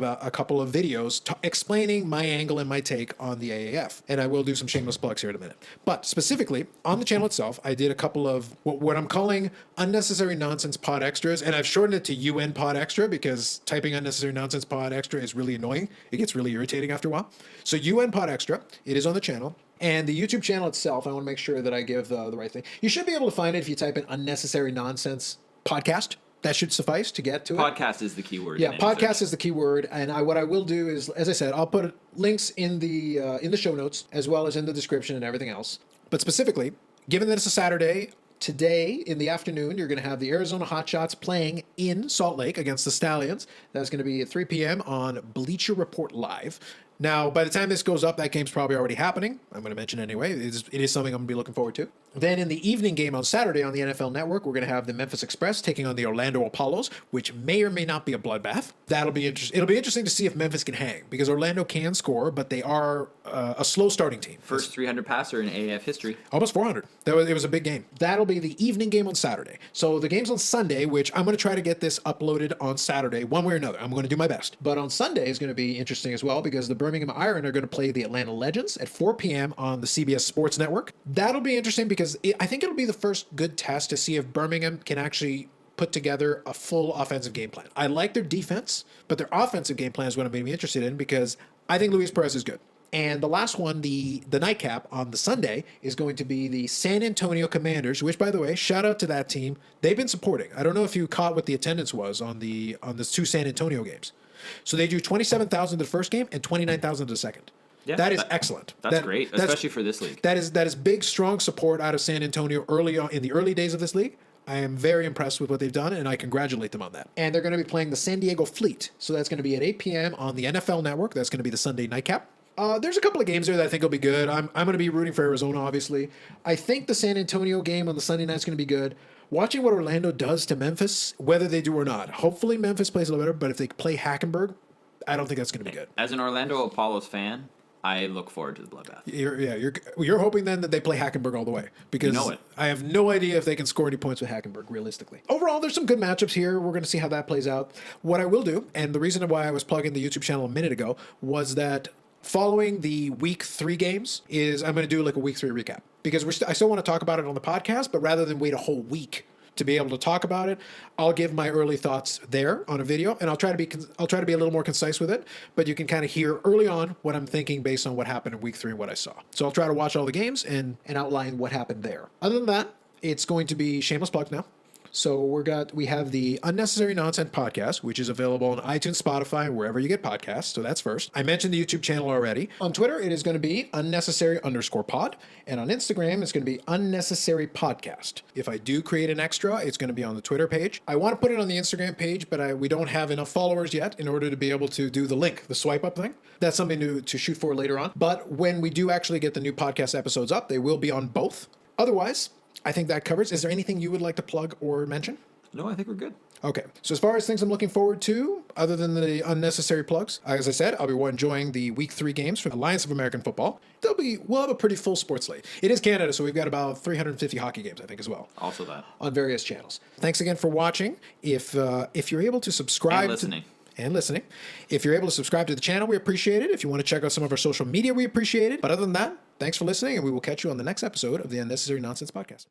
of videos explaining my angle and my take on the AAF, and I will do some shameless plugs here in a minute. But specifically, on the channel itself, I did a couple of what I'm calling unnecessary nonsense pod extras, and I've shortened it to UN pod extra because typing unnecessary nonsense pod extra is really annoying. It gets really irritating after a while. So UN pod extra, it is on the channel. And the YouTube channel itself, I want to make sure that I give the right thing. You should be able to find it if you type in unnecessary nonsense podcast. That should suffice to get to it. Podcast is the key word. Yeah, podcast is the key word. And what I will do is, as I said, I'll put links in the show notes as well as in the description and everything else. But specifically, given that it's a Saturday, today in the afternoon, you're going to have the Arizona Hotshots playing in Salt Lake against the Stallions. That's going to be at 3 p.m. on Bleacher Report Live. Now, by the time this goes up, that game's probably already happening. I'm going to mention anyway. It is something I'm going to be looking forward to. Then in the evening game on Saturday on the NFL Network, we're going to have the Memphis Express taking on the Orlando Apollos, which may or may not be a bloodbath. That'll be interesting. It'll be interesting to see if Memphis can hang, because Orlando can score, but they are a slow starting team. First 300 passer in AAF history. Almost 400. It was a big game. That'll be the evening game on Saturday. So the game's on Sunday, which I'm going to try to get this uploaded on Saturday, one way or another. I'm going to do my best. But on Sunday is going to be interesting as well, because the Birmingham Iron are going to play the Atlanta Legends at 4 p.m. on the CBS Sports Network. That'll be interesting because I think it'll be the first good test to see if Birmingham can actually put together a full offensive game plan. I like their defense, but their offensive game plan is what I'm going to be interested in, because I think Luis Perez is good. And the last one, the nightcap on the Sunday, is going to be the San Antonio Commanders, which, by the way, shout out to that team. They've been supporting. I don't know if you caught what the attendance was on the two San Antonio games. So they drew 27,000 the first game and 29,000 the second. Yeah, that is excellent. That's great, especially for this league. That is big, strong support out of San Antonio early on in the early days of this league. I am very impressed with what they've done, and I congratulate them on that. And they're going to be playing the San Diego Fleet. So that's going to be at 8 p.m. on the NFL Network. That's going to be the Sunday nightcap. There's a couple of games there that I think will be good. I'm going to be rooting for Arizona, obviously. I think the San Antonio game on the Sunday night is going to be good. Watching what Orlando does to Memphis, whether they do or not. Hopefully Memphis plays a little better, but if they play Hackenberg, I don't think that's going to be good. As an Orlando Apollos fan, I look forward to the bloodbath. You're hoping then that they play Hackenberg all the way, because I have no idea if they can score any points with Hackenberg realistically. Overall, there's some good matchups here. We're going to see how that plays out. What I will do, and the reason why I was plugging the YouTube channel a minute ago, was that following the week 3 games is I'm going to do like a week 3 recap, because I still want to talk about it on the podcast, but rather than wait a whole week to be able to talk about it, I'll give my early thoughts there on a video, and I'll try to be a little more concise with it, but you can kind of hear early on what I'm thinking based on what happened in week 3 and what I saw. So I'll try to watch all the games and outline what happened there. Other than that, it's going to be shameless plugs now. So we have the Unnecessary Nonsense podcast, which is available on iTunes, Spotify, and wherever you get podcasts. So that's first. I mentioned the YouTube channel already. On Twitter, it is going to be unnecessary_pod. And on Instagram, it's going to be unnecessary podcast. If I do create an extra, it's going to be on the Twitter page. I want to put it on the Instagram page, but we don't have enough followers yet in order to be able to do the link, the swipe up thing. That's something to shoot for later on. But when we do actually get the new podcast episodes up, they will be on both. Otherwise, I think that covers. Is there anything you would like to plug or mention? No, I think we're good. Okay. So as far as things I'm looking forward to, other than the unnecessary plugs, as I said, I'll be enjoying the week 3 games for the Alliance of American Football. We'll have a pretty full sports slate. It is Canada, so we've got about 350 hockey games, I think, as well. Also that. On various channels. Thanks again for watching. If you're able to subscribe and listening. If you're able to subscribe to the channel, we appreciate it. If you want to check out some of our social media, we appreciate it. But other than that, thanks for listening, and we will catch you on the next episode of the Unnecessary Nonsense Podcast.